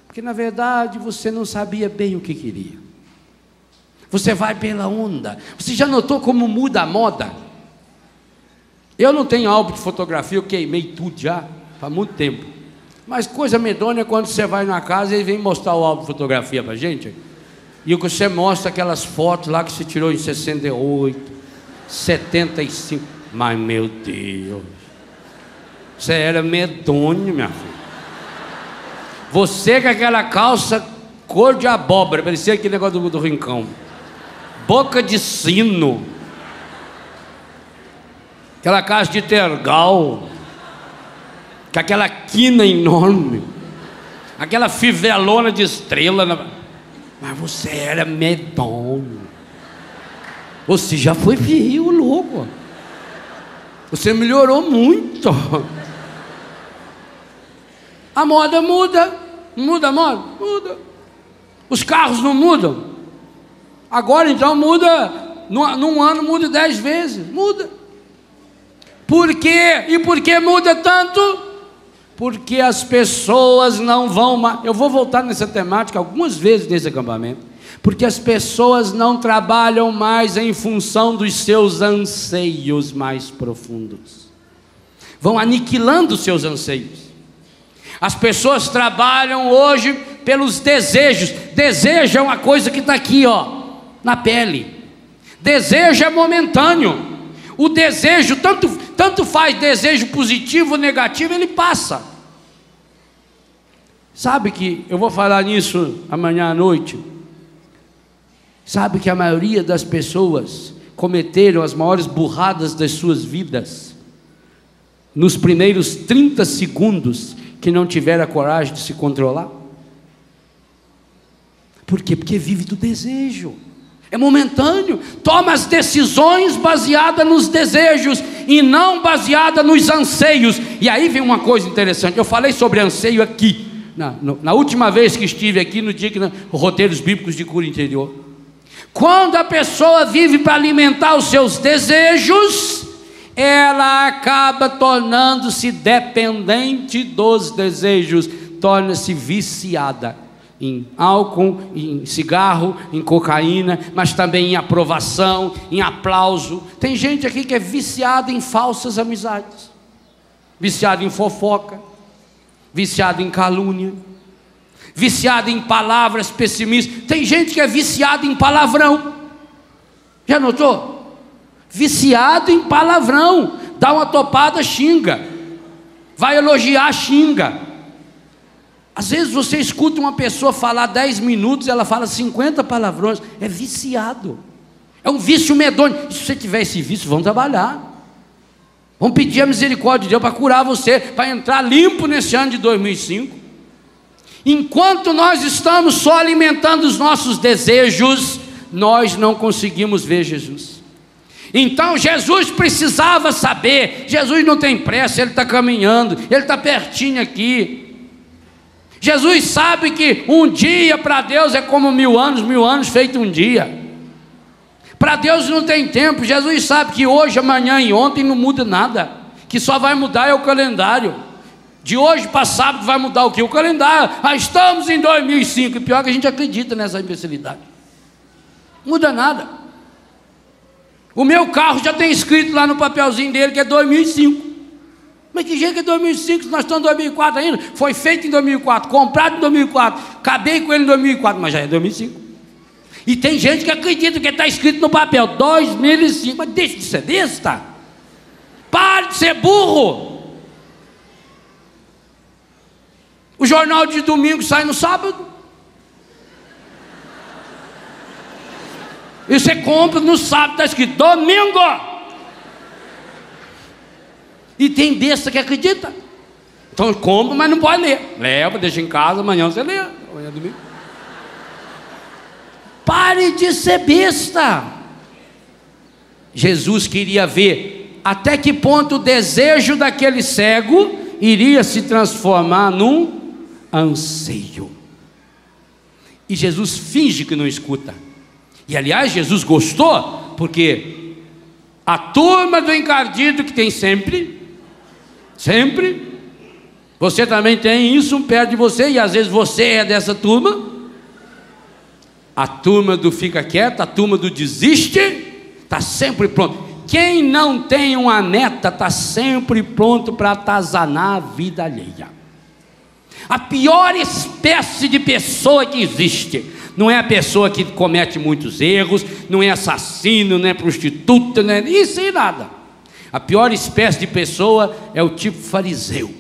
Porque na verdade você não sabia bem o que queria. Você vai pela onda. Você já notou como muda a moda? Eu não tenho álbum de fotografia, eu queimei tudo já, faz muito tempo. Mas coisa medonha é quando você vai na casa e vem mostrar o álbum de fotografia pra gente. E o que você mostra aquelas fotos lá que você tirou em 68, 75. Mas meu Deus, você era medonho, minha filha. Você com aquela calça cor de abóbora, parecia aquele negócio do Rincão. Boca de sino. Aquela casa de tergal, com aquela quina enorme, aquela fivelona de estrela. Mas você era medonho. Você já foi feio, louco. Você melhorou muito. A moda muda. Não muda a moda? Muda. Os carros não mudam. Agora então muda. Num ano muda 10 vezes. Muda. Por quê? E por que muda tanto? Porque as pessoas não vão mais. Eu vou voltar nessa temática algumas vezes nesse acampamento. Porque as pessoas não trabalham mais em função dos seus anseios mais profundos. Vão aniquilando os seus anseios. As pessoas trabalham hoje pelos desejos. Desejo é uma coisa que está aqui, ó, na pele. Desejo é momentâneo. O desejo, tanto faz desejo positivo ou negativo, ele passa. Sabe que, eu vou falar nisso amanhã à noite. Sabe que a maioria das pessoas cometeram as maiores burradas das suas vidas nos primeiros 30 segundos que não tiveram a coragem de se controlar? Por quê? Porque vive do desejo. É momentâneo. Toma as decisões baseadas nos desejos e não baseadas nos anseios. E aí vem uma coisa interessante. Eu falei sobre anseio aqui na última vez que estive aqui, no dia que Roteiros Bíblicos de Cura Interior. Quando a pessoa vive para alimentar os seus desejos, ela acaba tornando-se dependente dos desejos, torna-se viciada em álcool, em cigarro, em cocaína, mas também em aprovação, em aplauso. Tem gente aqui que é viciada em falsas amizades, viciada em fofoca, viciada em calúnia, viciada em palavras pessimistas. Tem gente que é viciada em palavrão. Já notou? Viciado em palavrão. Dá uma topada, xinga. Vai elogiar, xinga. Às vezes você escuta uma pessoa falar 10 minutos, ela fala 50 palavrões. É viciado. É um vício medonho. E se você tiver esse vício, vão trabalhar. Vão pedir a misericórdia de Deus para curar você, para entrar limpo nesse ano de 2005. Enquanto nós estamos só alimentando os nossos desejos, nós não conseguimos ver Jesus. Então Jesus precisava saber. Jesus não tem pressa, Ele está caminhando, Ele está pertinho aqui. Jesus sabe que um dia para Deus é como 1000 anos feito um dia. Para Deus não tem tempo. Jesus sabe que hoje, amanhã e ontem não muda nada, que só vai mudar é o calendário. De hoje para sábado vai mudar o quê? O calendário. Estamos em 2005, e pior que a gente acredita nessa imbecilidade. Não muda nada. O meu carro já tem escrito lá no papelzinho dele que é 2005. Mas que jeito que é 2005, se nós estamos em 2004 ainda? Foi feito em 2004, comprado em 2004, acabei com ele em 2004, mas já é 2005. E tem gente que acredita que está escrito no papel 2005, mas deixa de ser besta. Pare de ser burro. O jornal de domingo sai no sábado. E você compra no sábado, está escrito domingo. E tem besta que acredita. Então compra, mas não pode ler. Leva, deixa em casa, amanhã você lê. Amanhã é domingo. Pare de ser besta. Jesus queria ver até que ponto o desejo daquele cego iria se transformar num anseio. E Jesus finge que não escuta. E aliás, Jesus gostou, porque a turma do encardido que tem sempre, você também tem isso perto de você, e às vezes você é dessa turma. A turma do fica quieto, a turma do desiste, está sempre pronto. Quem não tem uma meta está sempre pronto para atazanar a vida alheia. A pior espécie de pessoa que existe não é a pessoa que comete muitos erros, não é assassino, não é prostituta, não é isso e nada. A pior espécie de pessoa é o tipo fariseu.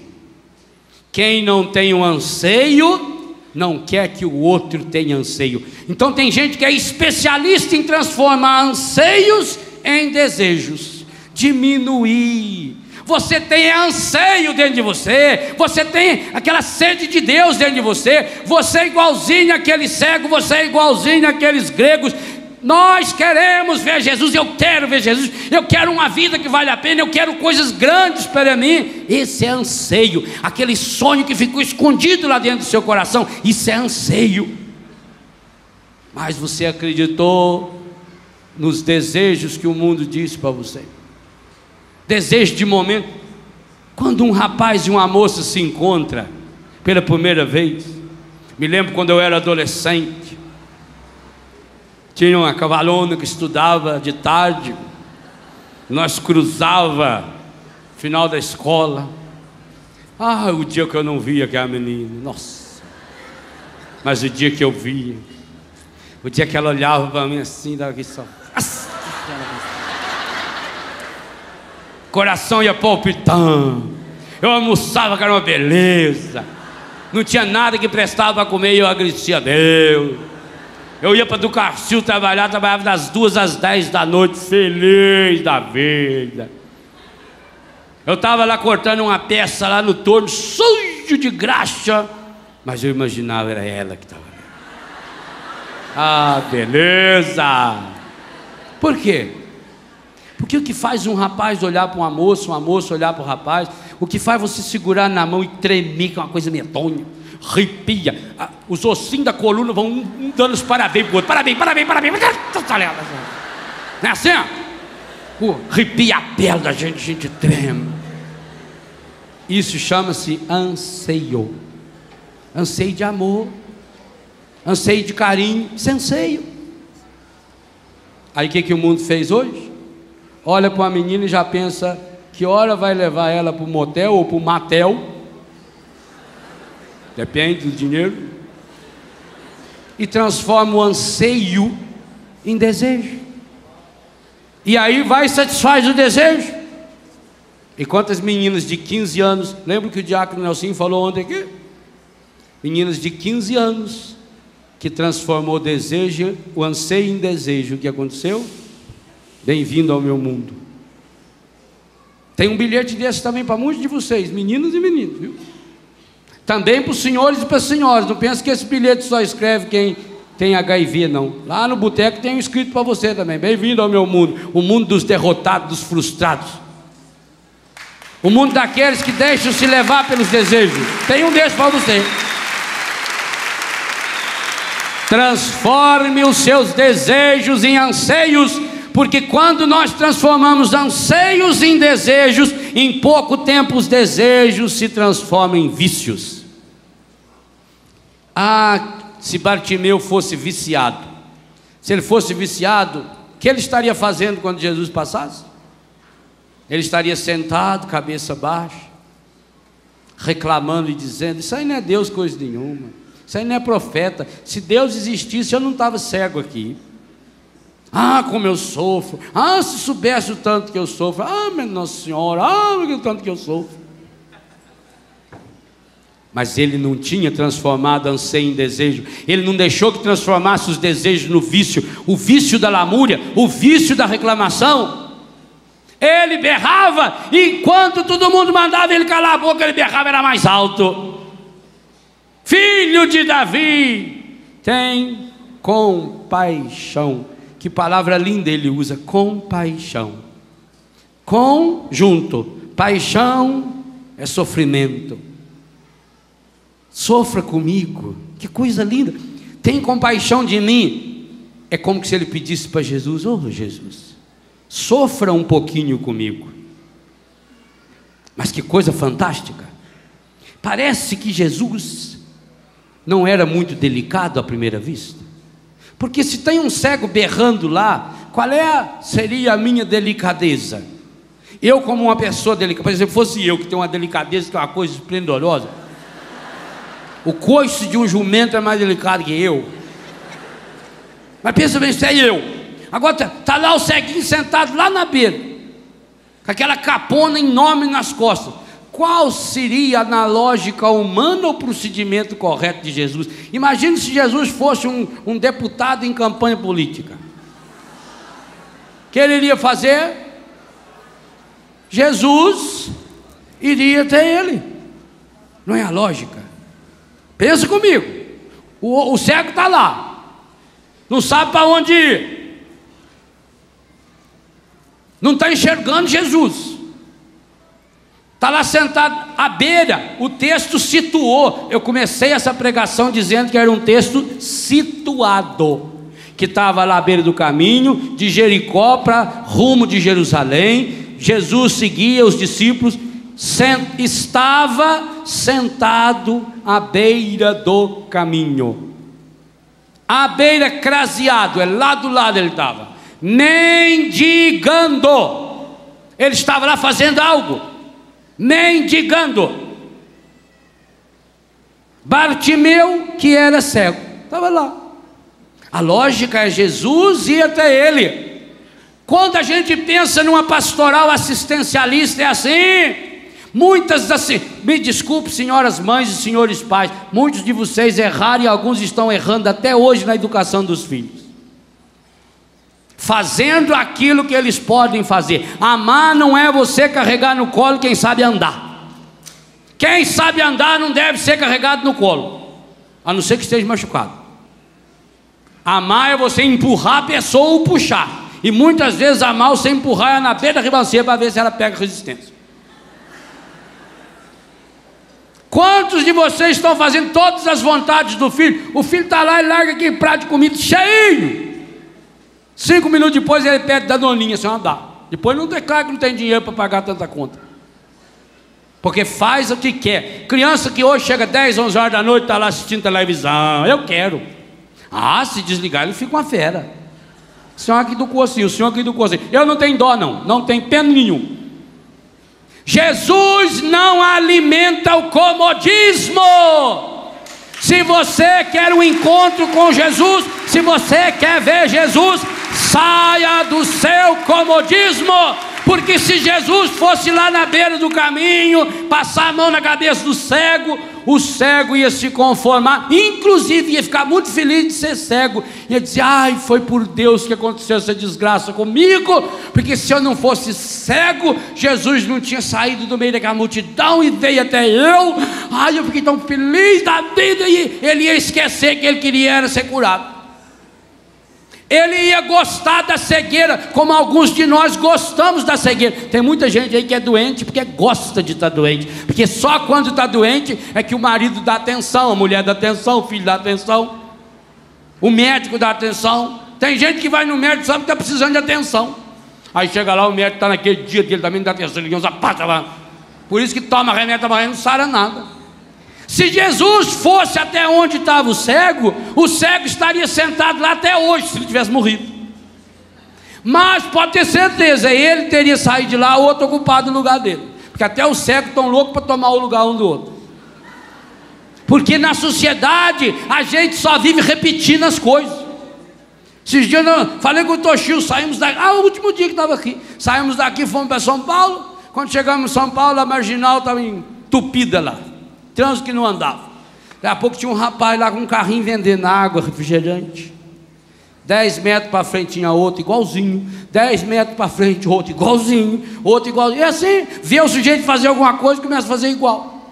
Quem não tem um anseio não quer que o outro tenha anseio. Então tem gente que é especialista em transformar anseios em desejos, diminuir. Você tem anseio dentro de você, você tem aquela sede de Deus dentro de você, você é igualzinho àquele cego, você é igualzinho àqueles gregos. Nós queremos ver Jesus, eu quero ver Jesus, eu quero uma vida que vale a pena, eu quero coisas grandes para mim. Esse é anseio, aquele sonho que ficou escondido lá dentro do seu coração, isso é anseio. Mas você acreditou nos desejos que o mundo disse para você, desejo de momento. Quando um rapaz e uma moça se encontram pela primeira vez, me lembro quando eu era adolescente, tinha uma cavalona que estudava de tarde, nós cruzava final da escola. O dia que eu não via aquela menina, nossa, mas o dia que eu via, o dia que ela olhava para mim assim, dava aqui só, coração ia palpitando, eu almoçava que era uma beleza, não tinha nada que prestava para comer e eu agradecia a Deus. Eu ia para Ducarcil trabalhava das 2 às 10 da noite, feliz da vida. Eu estava lá cortando uma peça lá no torno, sujo de graxa, mas eu imaginava era ela que estava ali. Beleza. Por quê? Porque o que faz um rapaz olhar para uma moça olhar para o rapaz, o que faz você segurar na mão e tremer, que é uma coisa medonha, arrepia, os ossinhos da coluna vão um dando os parabéns pro outro, parabéns, não é assim? Arrepia a pele da gente, a gente treme. Isso chama-se anseio, anseio de amor, anseio de carinho, isso é anseio. Aí o que o mundo fez hoje? Olha para uma menina e já pensa que hora vai levar ela para o motel ou para o matel, depende do dinheiro, e transforma o anseio em desejo, e aí vai e satisfaz o desejo. E quantas meninas de 15 anos, lembra que o diácono Nelson falou ontem aqui? Meninas de 15 anos, que transformou o desejo, o anseio em desejo. O que aconteceu? Bem-vindo ao meu mundo. Tem um bilhete desse também para muitos de vocês, meninos e meninos, viu? Também para os senhores e para as senhoras. Não pensa que esse bilhete só escreve quem tem HIV, não. Lá no boteco tem um escrito para você também. Bem-vindo ao meu mundo. O mundo dos derrotados, dos frustrados. O mundo daqueles que deixam se levar pelos desejos. Tem um desses para você. Transforme os seus desejos em anseios, porque quando nós transformamos anseios em desejos, em pouco tempo os desejos se transformam em vícios. Se Bartimeu fosse viciado, se ele fosse viciado, o que ele estaria fazendo quando Jesus passasse? Ele estaria sentado, cabeça baixa, reclamando e dizendo: isso aí não é Deus coisa nenhuma, isso aí não é profeta, se Deus existisse eu não estava cego aqui. Como eu sofro, se soubesse o tanto que eu sofro, minha Nossa Senhora, o tanto que eu sofro. Mas ele não tinha transformado anseio em desejo, ele não deixou que transformasse os desejos no vício, o vício da lamúria, o vício da reclamação. Ele berrava, e enquanto todo mundo mandava ele calar a boca, ele berrava, era mais alto: Filho de Davi, tem compaixão. Que palavra linda ele usa, compaixão. Com, junto, paixão é sofrimento. Sofra comigo, que coisa linda. Tem compaixão de mim. É como se ele pedisse para Jesus: oh Jesus, sofra um pouquinho comigo. Mas que coisa fantástica. Parece que Jesus não era muito delicado à primeira vista, porque se tem um cego berrando lá, seria a minha delicadeza? Eu, como uma pessoa delicada, por exemplo, fosse eu que tenho uma delicadeza, que é uma coisa esplendorosa, o coice de um jumento é mais delicado que eu. Mas pensa bem, isso é eu. Agora está lá o ceguinho sentado lá na beira, com aquela capona enorme nas costas. Qual seria, na lógica humana, o procedimento correto de Jesus? Imagine se Jesus fosse um deputado em campanha política. O que ele iria fazer? Jesus iria até ele. Não é a lógica? Pensa comigo. O cego está lá, não sabe para onde ir, não está enxergando Jesus, está lá sentado à beira. O texto situou. Eu comecei essa pregação dizendo que era um texto situado, que estava lá à beira do caminho de Jericó para rumo de Jerusalém. Jesus seguia os discípulos, estava sentado à beira do caminho, à beira, craseado, lá do lado ele estava, mendigando. Ele estava lá fazendo algo, mendigando. Bartimeu, que era cego, estava lá. A lógica é Jesus ir até ele. Quando a gente pensa numa pastoral assistencialista, é assim. Muitas assim, me desculpe, senhoras mães e senhores pais, muitos de vocês erraram e alguns estão errando até hoje na educação dos filhos, fazendo aquilo que eles podem fazer. Amar não é você carregar no colo quem sabe andar. Quem sabe andar não deve ser carregado no colo, a não ser que esteja machucado. Amar é você empurrar a pessoa ou puxar, e muitas vezes amar você empurrar ela na beira da ribanceira para ver se ela pega resistência. Quantos de vocês estão fazendo todas as vontades do filho? O filho está lá e larga aquele prato de comida cheio, 5 minutos depois ele pede danoninha, a senhora dá. Depois não declara que não tem dinheiro para pagar tanta conta, porque faz o que quer. Criança que hoje chega 10, 11 horas da noite, está lá assistindo televisão, eu quero. Se desligar ele fica uma fera. O senhor aqui do cursinho, o senhor aqui do cursinho. Eu não tenho dó não tenho pena nenhum. Jesus não alimenta o comodismo. Se você quer um encontro com Jesus, se você quer ver Jesus, saia do seu comodismo. Porque se Jesus fosse lá na beira do caminho, passar a mão na cabeça do cego, o cego ia se conformar, inclusive ia ficar muito feliz de ser cego, ia dizer: ai, foi por Deus que aconteceu essa desgraça comigo, porque se eu não fosse cego, Jesus não tinha saído do meio daquela multidão e veio até eu. Ai, eu fiquei tão feliz da vida. E ele ia esquecer que ele queria era ser curado. Ele ia gostar da cegueira, como alguns de nós gostamos da cegueira. Tem muita gente aí que é doente porque gosta de estar doente, porque só quando está doente é que o marido dá atenção, a mulher dá atenção, o filho dá atenção, o médico dá atenção. Tem gente que vai no médico só porque está precisando de atenção. Aí chega lá, o médico está naquele dia dele, também não dá atenção, ele passa lá. Por isso que toma remédio amanhã, não sara nada. Se Jesus fosse até onde estava o cego estaria sentado lá até hoje, se ele tivesse morrido. Mas pode ter certeza, ele teria saído de lá, outro ocupado no lugar dele, porque até os cegos estão loucos para tomar o lugar um do outro. Porque na sociedade a gente só vive repetindo as coisas. Esses dias eu falei com o Toshio, saímos daqui, o último dia que estava aqui, saímos daqui, fomos para São Paulo. Quando chegamos em São Paulo, a marginal estava entupida lá, trânsito que não andava. Daqui a pouco tinha um rapaz lá com um carrinho vendendo água, refrigerante. 10 metros para frente tinha outro igualzinho, 10 metros para frente outro igualzinho, e assim, vê o sujeito fazer alguma coisa e começa a fazer igual,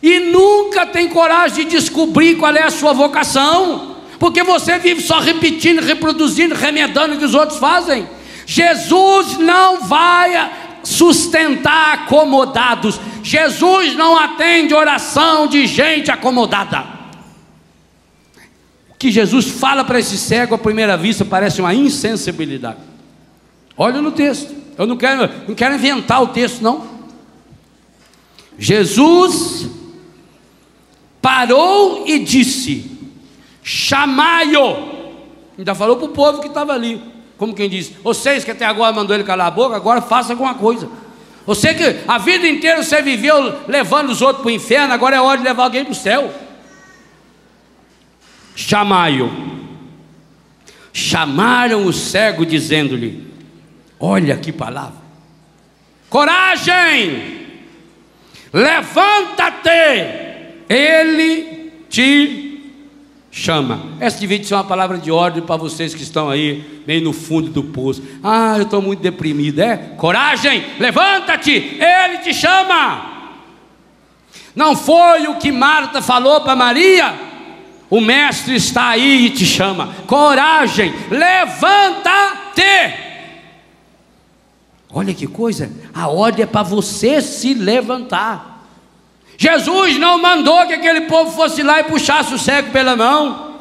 e nunca tem coragem de descobrir qual é a sua vocação, porque você vive só repetindo, reproduzindo, remedando o que os outros fazem. Jesus não vai sustentar acomodados, Jesus não atende oração de gente acomodada. Que Jesus fala para esse cego à primeira vista parece uma insensibilidade. Olha no texto, eu não quero inventar o texto não. Jesus parou e disse: chamai-o. Ainda falou para o povo que estava ali, como quem diz: vocês que até agora mandou ele calar a boca, agora faça alguma coisa. Você que a vida inteira você viveu levando os outros para o inferno, agora é hora de levar alguém para o céu. Chamai-o. Chamaram o cego dizendo-lhe, olha que palavra, coragem, levanta-te, ele te chama. Essa devia ser uma palavra de ordem para vocês que estão aí meio no fundo do poço. Eu estou muito deprimido. Coragem, levanta-te, ele te chama. Não foi o que Marta falou para Maria? O mestre está aí e te chama. Coragem, levanta-te. Olha que coisa, a ordem é para você se levantar. Jesus não mandou que aquele povo fosse lá e puxasse o cego pela mão.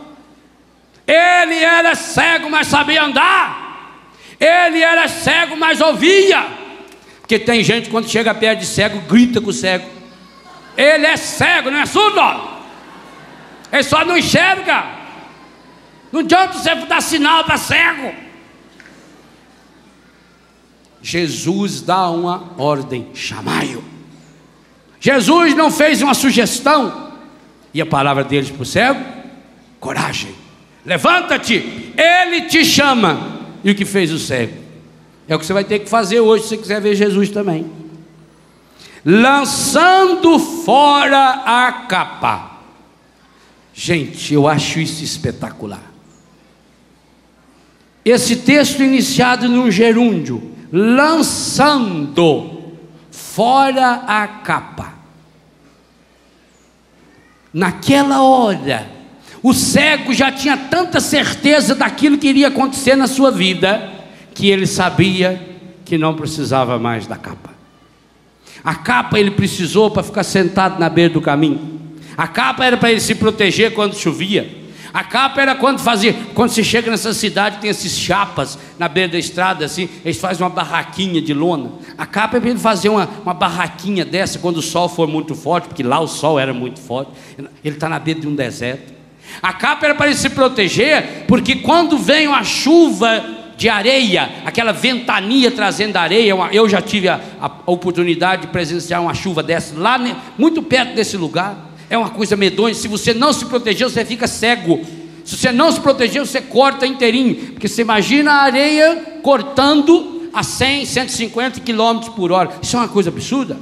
Ele era cego, mas sabia andar. Ele era cego, mas ouvia. Porque tem gente quando chega perto de cego, grita com o cego. Ele é cego, não é surdo. Ele só não enxerga. Não adianta você dar sinal para cego. Jesus dá uma ordem: chamai-o. Jesus não fez uma sugestão. E a palavra deles para o cego: coragem, levanta-te, ele te chama. E o que fez o cego? É o que você vai ter que fazer hoje se você quiser ver Jesus também. Lançando fora a capa. Gente, eu acho isso espetacular. Esse texto iniciado num gerúndio, lançando fora a capa. Naquela hora, o cego já tinha tanta certeza daquilo que iria acontecer na sua vida, que ele sabia que não precisava mais da capa. A capa ele precisou para ficar sentado na beira do caminho. A capa era para ele se proteger quando chovia. A capa era quando você chega nessa cidade, tem esses chapas na beira da estrada, assim, eles fazem uma barraquinha de lona. A capa é para ele fazer uma barraquinha dessa quando o sol for muito forte, porque lá o sol era muito forte. Ele está na beira de um deserto. A capa era para ele se proteger, porque quando vem uma chuva de areia, aquela ventania trazendo areia, eu já tive a oportunidade de presenciar uma chuva dessa lá, muito perto desse lugar. É uma coisa medonha. Se você não se proteger, você fica cego. Se você não se proteger, você corta inteirinho. Porque você imagina a areia cortando a 100, 150 km por hora. Isso é uma coisa absurda.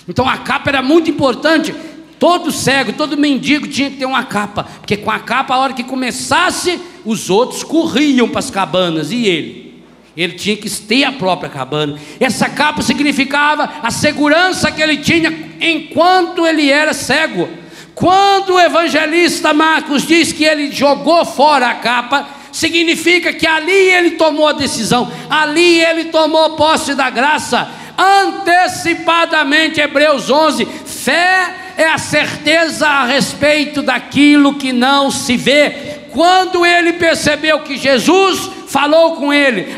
Então a capa era muito importante. Todo cego, todo mendigo tinha que ter uma capa. Porque com a capa, a hora que começasse, os outros corriam para as cabanas. E ele tinha que ter a própria cabana. Essa capa significava a segurança que ele tinha enquanto ele era cego. Quando o evangelista Marcos diz que ele jogou fora a capa, significa que ali ele tomou a decisão, ali ele tomou posse da graça, antecipadamente. Hebreus 11, fé é a certeza a respeito daquilo que não se vê. Quando ele percebeu que Jesus falou com ele,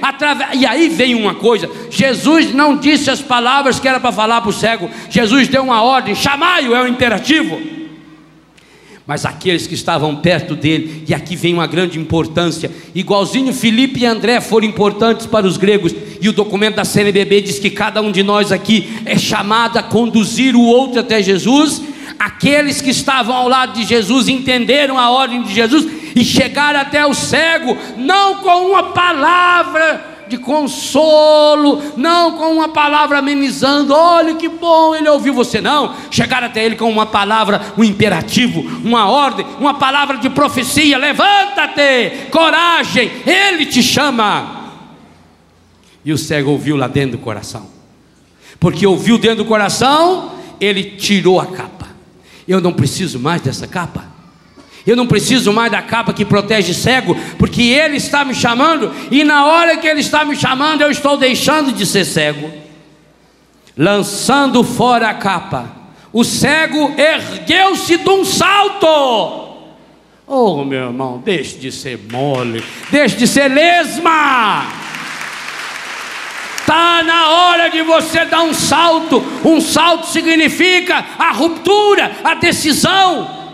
e aí vem uma coisa: Jesus não disse as palavras que era para falar para o cego, Jesus deu uma ordem, chamai-o, é o imperativo. Mas aqueles que estavam perto dele, e aqui vem uma grande importância, igualzinho Filipe e André foram importantes para os gregos, e o documento da CNBB diz que cada um de nós aqui é chamado a conduzir o outro até Jesus. Aqueles que estavam ao lado de Jesus entenderam a ordem de Jesus e chegaram até o cego, não com uma palavra de consolo, não com uma palavra amenizando, olha que bom, ele ouviu você, não. Chegaram até ele com uma palavra, um imperativo, uma ordem, uma palavra de profecia: levanta-te, coragem, ele te chama. E o cego ouviu lá dentro do coração, porque ouviu dentro do coração, ele tirou a capa. Eu não preciso mais dessa capa, eu não preciso mais da capa que protege cego, porque ele está me chamando, e na hora que ele está me chamando, eu estou deixando de ser cego. Lançando fora a capa, o cego ergueu-se de um salto. Oh, meu irmão, deixe de ser mole, deixe de ser lesma. Está na hora de você dar um salto. Um salto significa a ruptura, a decisão.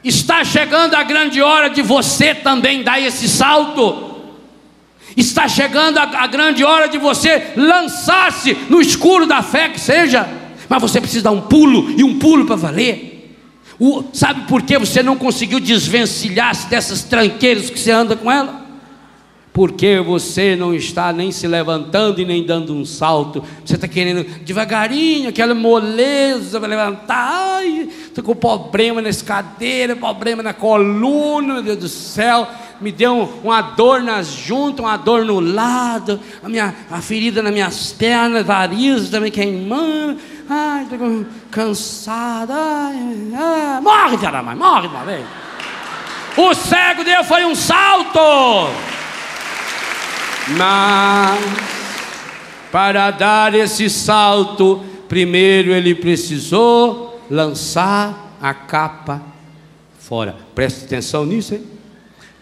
Está chegando a grande hora de você também dar esse salto. Está chegando a grande hora de você lançar-se no escuro da fé que seja. Mas você precisa dar um pulo, e um pulo para valer. Sabe por que você não conseguiu desvencilhar-se dessas tranqueiras que você anda com ela? Porque você não está nem se levantando e nem dando um salto. Você está querendo devagarinho, aquela moleza para levantar. Ai, estou com problema na cadeira, problema na coluna, meu Deus do céu. Me deu uma dor nas juntas, uma dor no lado, a ferida nas minhas pernas, varizes também queimando. Ai, estou cansado. Ai. Morre, caramba, morre de uma vez. O cego deu foi um salto. Mas para dar esse salto, primeiro ele precisou lançar a capa fora. Preste atenção nisso, hein?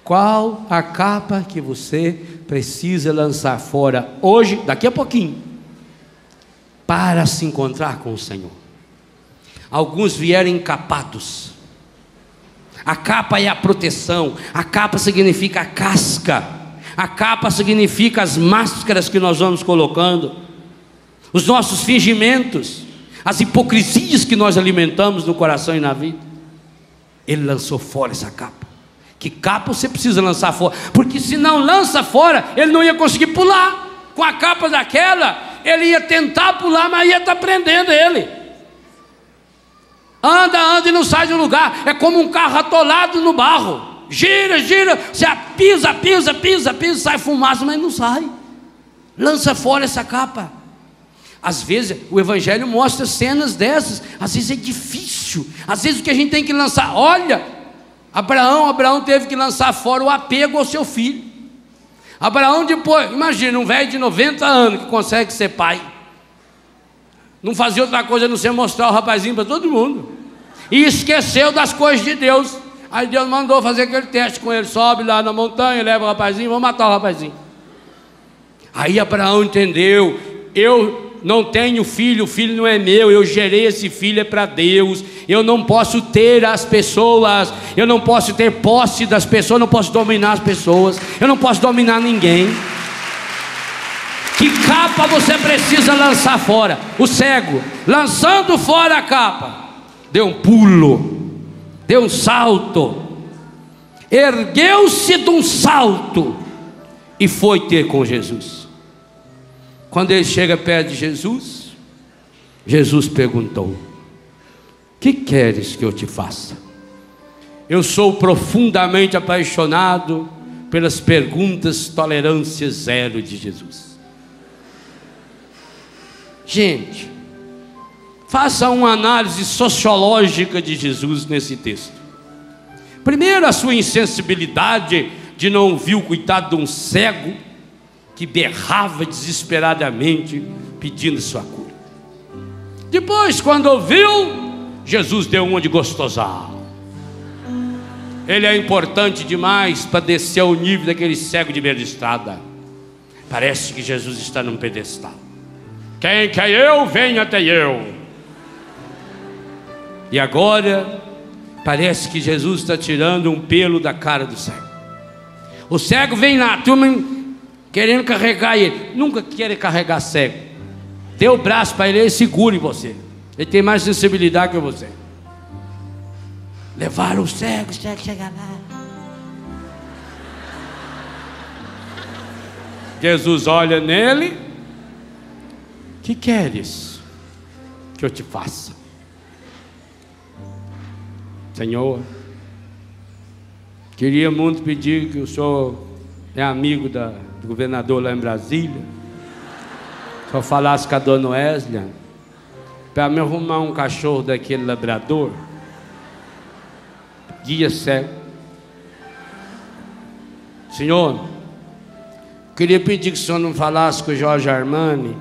Qual a capa que você precisa lançar fora hoje, daqui a pouquinho, para se encontrar com o Senhor? Alguns vieram encapados. A capa é a proteção, a capa significa a casca. A capa significa as máscaras que nós vamos colocando, os nossos fingimentos, as hipocrisias que nós alimentamos no coração e na vida. Ele lançou fora essa capa. Que capa você precisa lançar fora? Porque se não lança fora, ele não ia conseguir pular. Com a capa daquela, ele ia tentar pular, mas ia estar prendendo ele. Anda e não sai do lugar. É como um carro atolado no barro. Gira, você pisa, sai fumaça, mas não sai. Lança fora essa capa. Às vezes o Evangelho mostra cenas dessas. Às vezes é difícil. Às vezes o que a gente tem que lançar, olha, Abraão teve que lançar fora o apego ao seu filho. Abraão depois, imagina um velho de 90 anos que consegue ser pai, não fazia outra coisa a não ser mostrar o rapazinho para todo mundo, e esqueceu das coisas de Deus. Aí Deus mandou fazer aquele teste com ele. Sobe lá na montanha, leva o rapazinho, vamos matar o rapazinho. Aí Abraão entendeu: eu não tenho filho, o filho não é meu, eu gerei esse filho, é para Deus. Eu não posso ter as pessoas, eu não posso ter posse das pessoas, eu não posso dominar as pessoas, eu não posso dominar ninguém. Que capa você precisa lançar fora? O cego, lançando fora a capa, deu um pulo, deu um salto, ergueu-se de um salto e foi ter com Jesus. Quando ele chega perto de Jesus, Jesus perguntou: que queres que eu te faça? Eu sou profundamente apaixonado pelas perguntas tolerância zero de Jesus. Gente, faça uma análise sociológica de Jesus nesse texto. Primeiro, a sua insensibilidade de não ouvir o coitado de um cego que berrava desesperadamente pedindo sua cura. Depois, quando ouviu, Jesus deu uma de gostosal. Ele é importante demais para descer ao nível daquele cego de beira de estrada. Parece que Jesus está num pedestal. Quem quer eu, venha até eu. E agora parece que Jesus está tirando um pelo da cara do cego. O cego vem lá, turma querendo carregar ele. Nunca queira carregar cego. Dê o braço para ele, ele segura em você. Ele tem mais sensibilidade que você. Levaram o cego chega lá. Jesus olha nele: que queres que eu te faça? Senhor, queria muito pedir que o senhor é amigo do governador lá em Brasília, se eu falasse com a dona Wesley para me arrumar um cachorro daquele labrador, guia cego. Senhor, queria pedir que o senhor não falasse com o Jorge Armani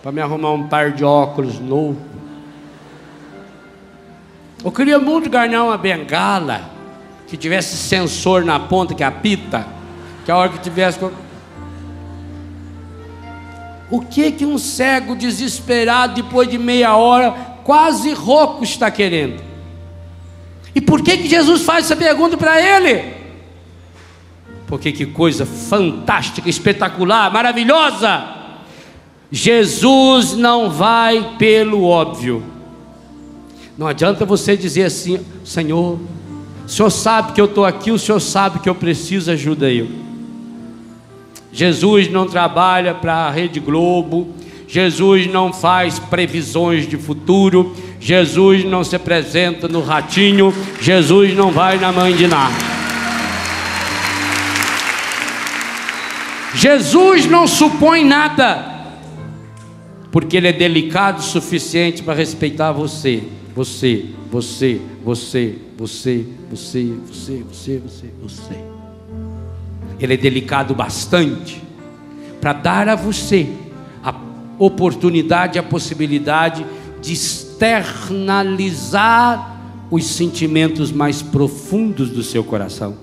para me arrumar um par de óculos novo. Eu queria muito ganhar uma bengala que tivesse sensor na ponta que apita, que a hora que tivesse... O que um cego desesperado, depois de meia hora, quase rouco, está querendo? E por que Jesus faz essa pergunta para ele? Porque que coisa fantástica, espetacular, maravilhosa! Jesus não vai pelo óbvio. Não adianta você dizer assim: Senhor, o Senhor sabe que eu estou aqui, o Senhor sabe que eu preciso, ajuda eu. Jesus não trabalha para a Rede Globo, Jesus não faz previsões de futuro, Jesus não se apresenta no Ratinho, Jesus não vai na Mãe de Ná. Jesus não supõe nada, porque Ele é delicado o suficiente para respeitar você. Ele é delicado bastante para dar a você a oportunidade, a possibilidade de externalizar os sentimentos mais profundos do seu coração.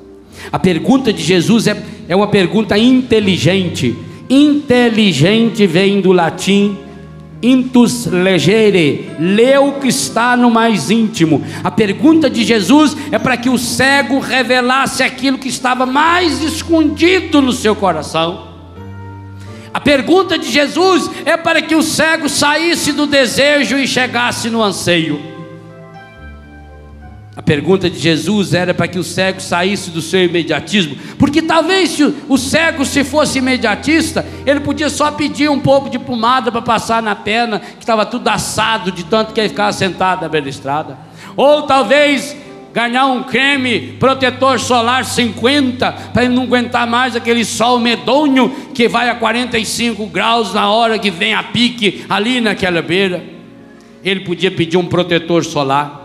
A pergunta de Jesus é uma pergunta inteligente. Inteligente vem do latim intus legere, lê o que está no mais íntimo. A pergunta de Jesus é para que o cego revelasse aquilo que estava mais escondido no seu coração. A pergunta de Jesus é para que o cego saísse do desejo e chegasse no anseio. A pergunta de Jesus era para que o cego saísse do seu imediatismo, porque talvez se o cego, se fosse imediatista, ele podia só pedir um pouco de pomada para passar na perna, que estava tudo assado de tanto que ele ficava sentado na beira da estrada. Ou talvez ganhar um creme protetor solar 50, para ele não aguentar mais aquele sol medonho que vai a 45 graus na hora que vem a pique ali naquela beira. Ele podia pedir um protetor solar.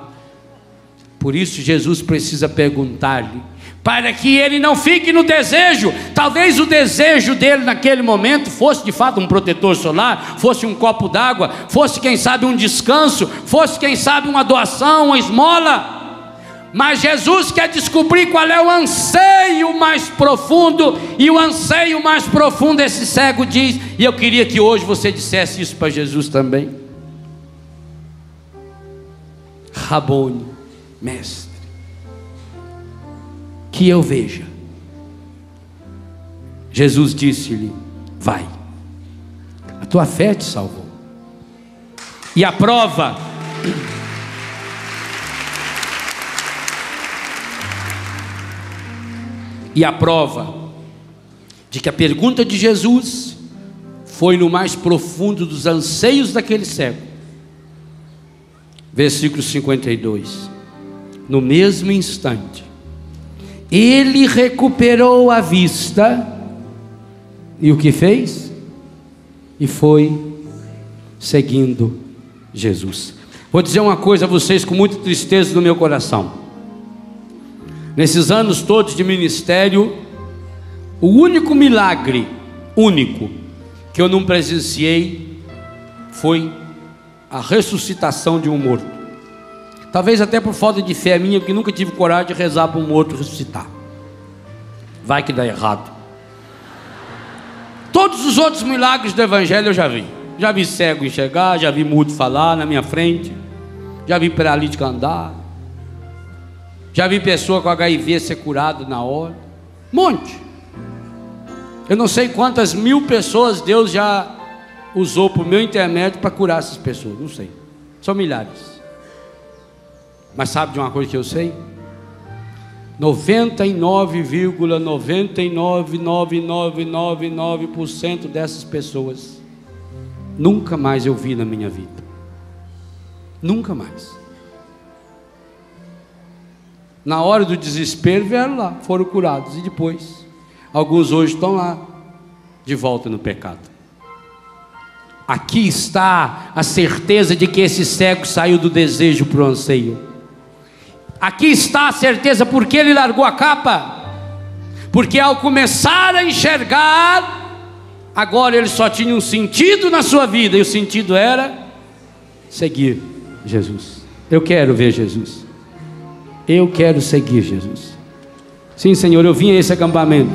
Por isso Jesus precisa perguntar-lhe, para que ele não fique no desejo. Talvez o desejo dele naquele momento fosse de fato um protetor solar, fosse um copo d'água, fosse quem sabe um descanso, fosse quem sabe uma doação, uma esmola. Mas Jesus quer descobrir qual é o anseio mais profundo, e o anseio mais profundo esse cego diz, e eu queria que hoje você dissesse isso para Jesus também: Rabone, mestre, que eu veja. Jesus disse-lhe: vai, a tua fé te salvou. E a prova de que a pergunta de Jesus foi no mais profundo dos anseios daquele cego. Versículo 52. No mesmo instante, ele recuperou a vista, e o que fez? E foi seguindo Jesus. Vou dizer uma coisa a vocês com muita tristeza no meu coração. Nesses anos todos de ministério, o único milagre, que eu não presenciei foi a ressuscitação de um morto. Talvez até por falta de fé minha, porque nunca tive coragem de rezar para um morto ressuscitar. Vai que dá errado. Todos os outros milagres do Evangelho eu já vi. Já vi cego enxergar, já vi mudo falar na minha frente, já vi paralítico andar, já vi pessoa com HIV ser curado na hora. Monte. Eu não sei quantas mil pessoas Deus já usou por meu intermédio para curar essas pessoas. Não sei. São milhares. Mas sabe de uma coisa que eu sei? 99,99999% dessas pessoas nunca mais eu vi na minha vida. Nunca mais. Na hora do desespero vieram lá, foram curados, e depois alguns hoje estão lá de volta no pecado. Aqui está a certeza de que esse cego saiu do desejo para o anseio. Aqui está a certeza porque ele largou a capa. Porque ao começar a enxergar, agora ele só tinha um sentido na sua vida, e o sentido era seguir Jesus. Eu quero ver Jesus. Eu quero seguir Jesus. Sim, Senhor, eu vim a esse acampamento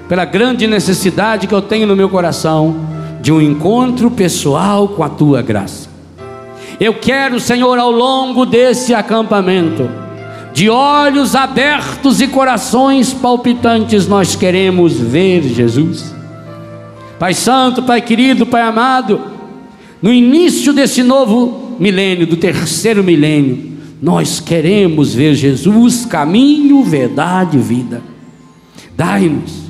pela grande necessidade que eu tenho no meu coração de um encontro pessoal com a Tua graça. Eu quero, Senhor, ao longo desse acampamento, de olhos abertos e corações palpitantes, nós queremos ver Jesus. Pai Santo, Pai querido, Pai amado, no início desse novo milênio, do terceiro milênio, nós queremos ver Jesus, caminho, verdade e vida. Dai-nos,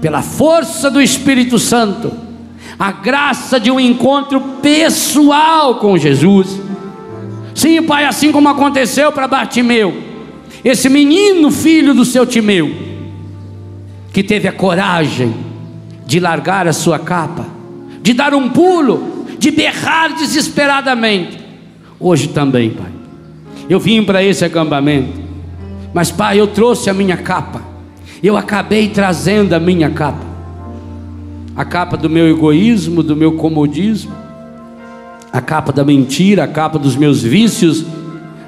pela força do Espírito Santo, a graça de um encontro pessoal com Jesus. Sim, Pai, assim como aconteceu para Bartimeu, esse menino filho do seu Timeu, que teve a coragem de largar a sua capa, de dar um pulo, de berrar desesperadamente. Hoje também, Pai, eu vim para esse acampamento, mas, Pai, eu trouxe a minha capa, eu acabei trazendo a minha capa, a capa do meu egoísmo, do meu comodismo, a capa da mentira, a capa dos meus vícios.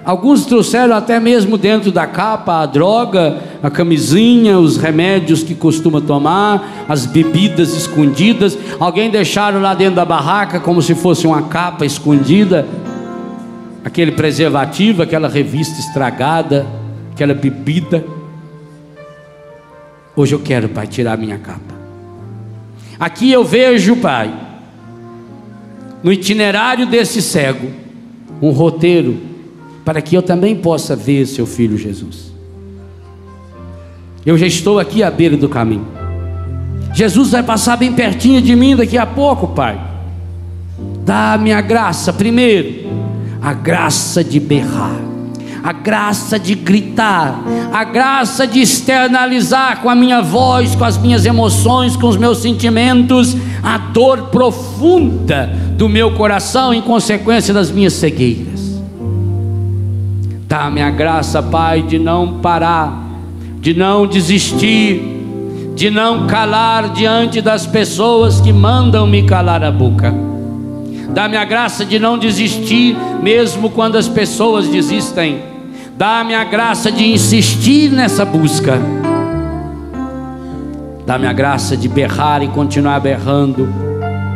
Alguns trouxeram até mesmo dentro da capa a droga, a camisinha, os remédios que costuma tomar, as bebidas escondidas. Alguém deixaram lá dentro da barraca como se fosse uma capa escondida, aquele preservativo, aquela revista estragada, aquela bebida. Hoje eu quero, Pai, tirar minha capa. Aqui eu vejo, Pai, no itinerário desse cego, um roteiro para que eu também possa ver seu filho Jesus. Eu já estou aqui à beira do caminho. Jesus vai passar bem pertinho de mim daqui a pouco, Pai. Dá-me a graça, primeiro, a graça de berrar, a graça de gritar, a graça de externalizar com a minha voz, com as minhas emoções, com os meus sentimentos, a dor profunda do meu coração em consequência das minhas cegueiras. Dá-me a graça, Pai, de não parar, de não desistir, de não calar diante das pessoas que mandam me calar a boca. Dá-me a graça de não desistir, mesmo quando as pessoas desistem. Dá-me a graça de insistir nessa busca. Dá-me a graça de berrar e continuar berrando,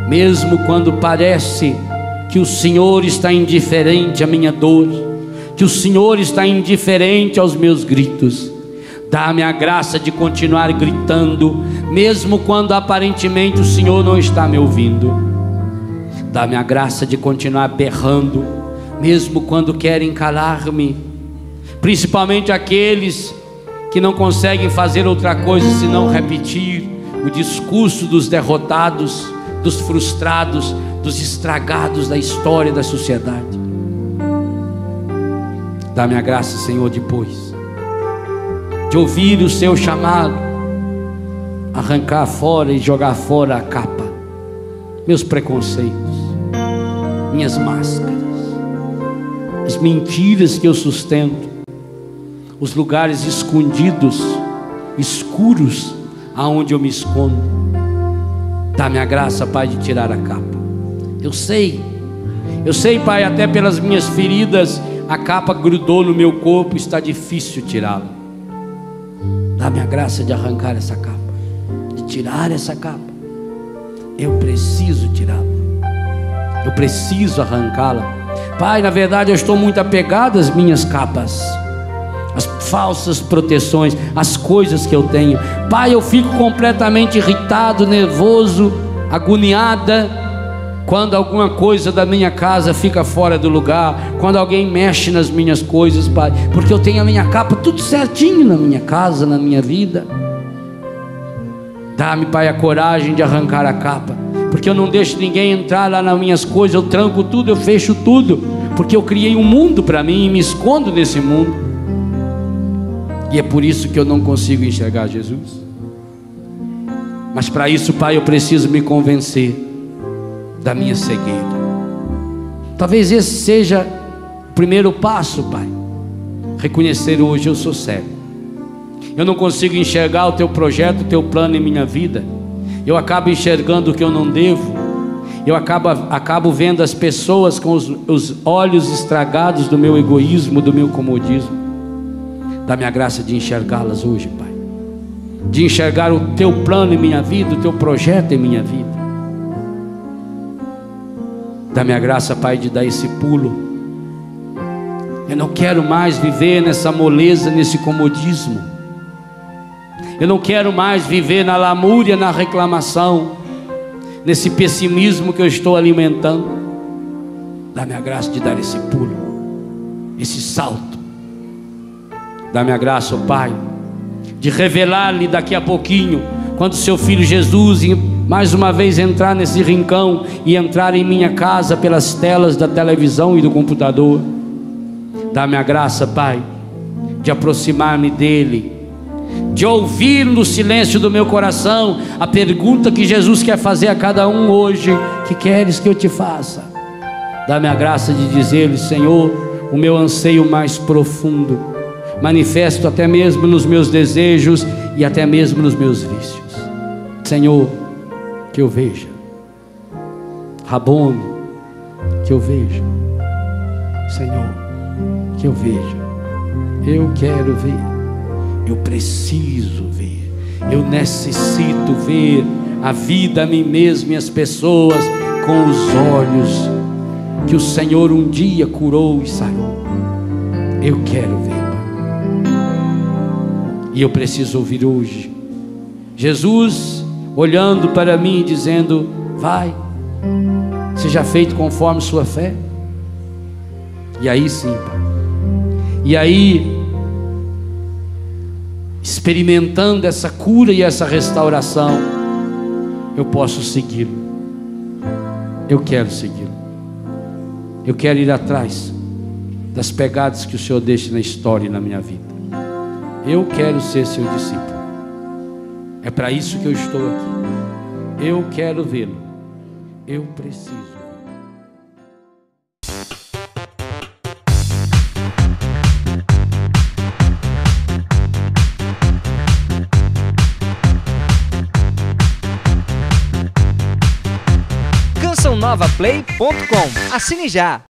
mesmo quando parece que o Senhor está indiferente à minha dor, que o Senhor está indiferente aos meus gritos. Dá-me a graça de continuar gritando, mesmo quando aparentemente o Senhor não está me ouvindo. Dá-me a graça de continuar berrando, mesmo quando querem calar-me, principalmente aqueles que não conseguem fazer outra coisa senão repetir o discurso dos derrotados, dos frustrados, dos estragados da história da sociedade. Dá-me a graça, Senhor, depois de ouvir o seu chamado, arrancar fora e jogar fora a capa, meus preconceitos, minhas máscaras, as mentiras que eu sustento, os lugares escondidos, escuros, aonde eu me escondo. Dá-me a graça, Pai, de tirar a capa. Eu sei, Pai, até pelas minhas feridas, a capa grudou no meu corpo, está difícil tirá-la. Dá-me a graça de arrancar essa capa, de tirar essa capa. Eu preciso tirá-la, eu preciso arrancá-la. Pai, na verdade eu estou muito apegado às minhas capas, as falsas proteções, as coisas que eu tenho. Pai, eu fico completamente irritado, nervoso, agoniada, Quando alguma coisa da minha casa fica fora do lugar, quando alguém mexe nas minhas coisas, Pai, porque eu tenho a minha capa tudo certinho na minha casa, na minha vida. Dá-me, Pai, a coragem de arrancar a capa, porque eu não deixo ninguém entrar lá nas minhas coisas, eu tranco tudo, eu fecho tudo, porque eu criei um mundo para mim e me escondo nesse mundo. E é por isso que eu não consigo enxergar Jesus. Mas para isso, Pai, eu preciso me convencer da minha cegueira. Talvez esse seja o primeiro passo, Pai. Reconhecer: hoje eu sou cego. Eu não consigo enxergar o Teu projeto, o Teu plano em minha vida. Eu acabo enxergando o que eu não devo. Eu acabo vendo as pessoas com os olhos estragados do meu egoísmo, do meu comodismo. Dá-me a graça de enxergá-las hoje, Pai. De enxergar o Teu plano em minha vida, o Teu projeto em minha vida. Dá-me a graça, Pai, de dar esse pulo. Eu não quero mais viver nessa moleza, nesse comodismo. Eu não quero mais viver na lamúria, na reclamação, nesse pessimismo que eu estou alimentando. Dá-me a graça de dar esse pulo, esse salto. Dá-me a graça, ó Pai, de revelar-lhe daqui a pouquinho, quando seu filho Jesus mais uma vez entrar nesse rincão e entrar em minha casa pelas telas da televisão e do computador. Dá-me a graça, Pai, de aproximar-me dele, de ouvir no silêncio do meu coração a pergunta que Jesus quer fazer a cada um hoje: que queres que eu te faça? Dá-me a graça de dizer-lhe: Senhor, o meu anseio mais profundo, manifesto até mesmo nos meus desejos e até mesmo nos meus vícios. Senhor, que eu veja. Rabone, que eu veja. Senhor, que eu veja. Eu quero ver. Eu preciso ver. Eu necessito ver a vida, a mim mesmo e as pessoas com os olhos que o Senhor um dia curou e sarou. Eu quero ver, Pai. E eu preciso ouvir hoje Jesus olhando para mim e dizendo: vai, seja feito conforme sua fé. E aí sim, Pai. E aí, experimentando essa cura e essa restauração, eu posso segui-lo. Eu quero segui-lo. Eu quero ir atrás das pegadas que o Senhor deixa na história e na minha vida. Eu quero ser seu discípulo. É para isso que eu estou aqui. Eu quero vê-lo. Eu preciso. CançãoNovaPlay.com. Assine já!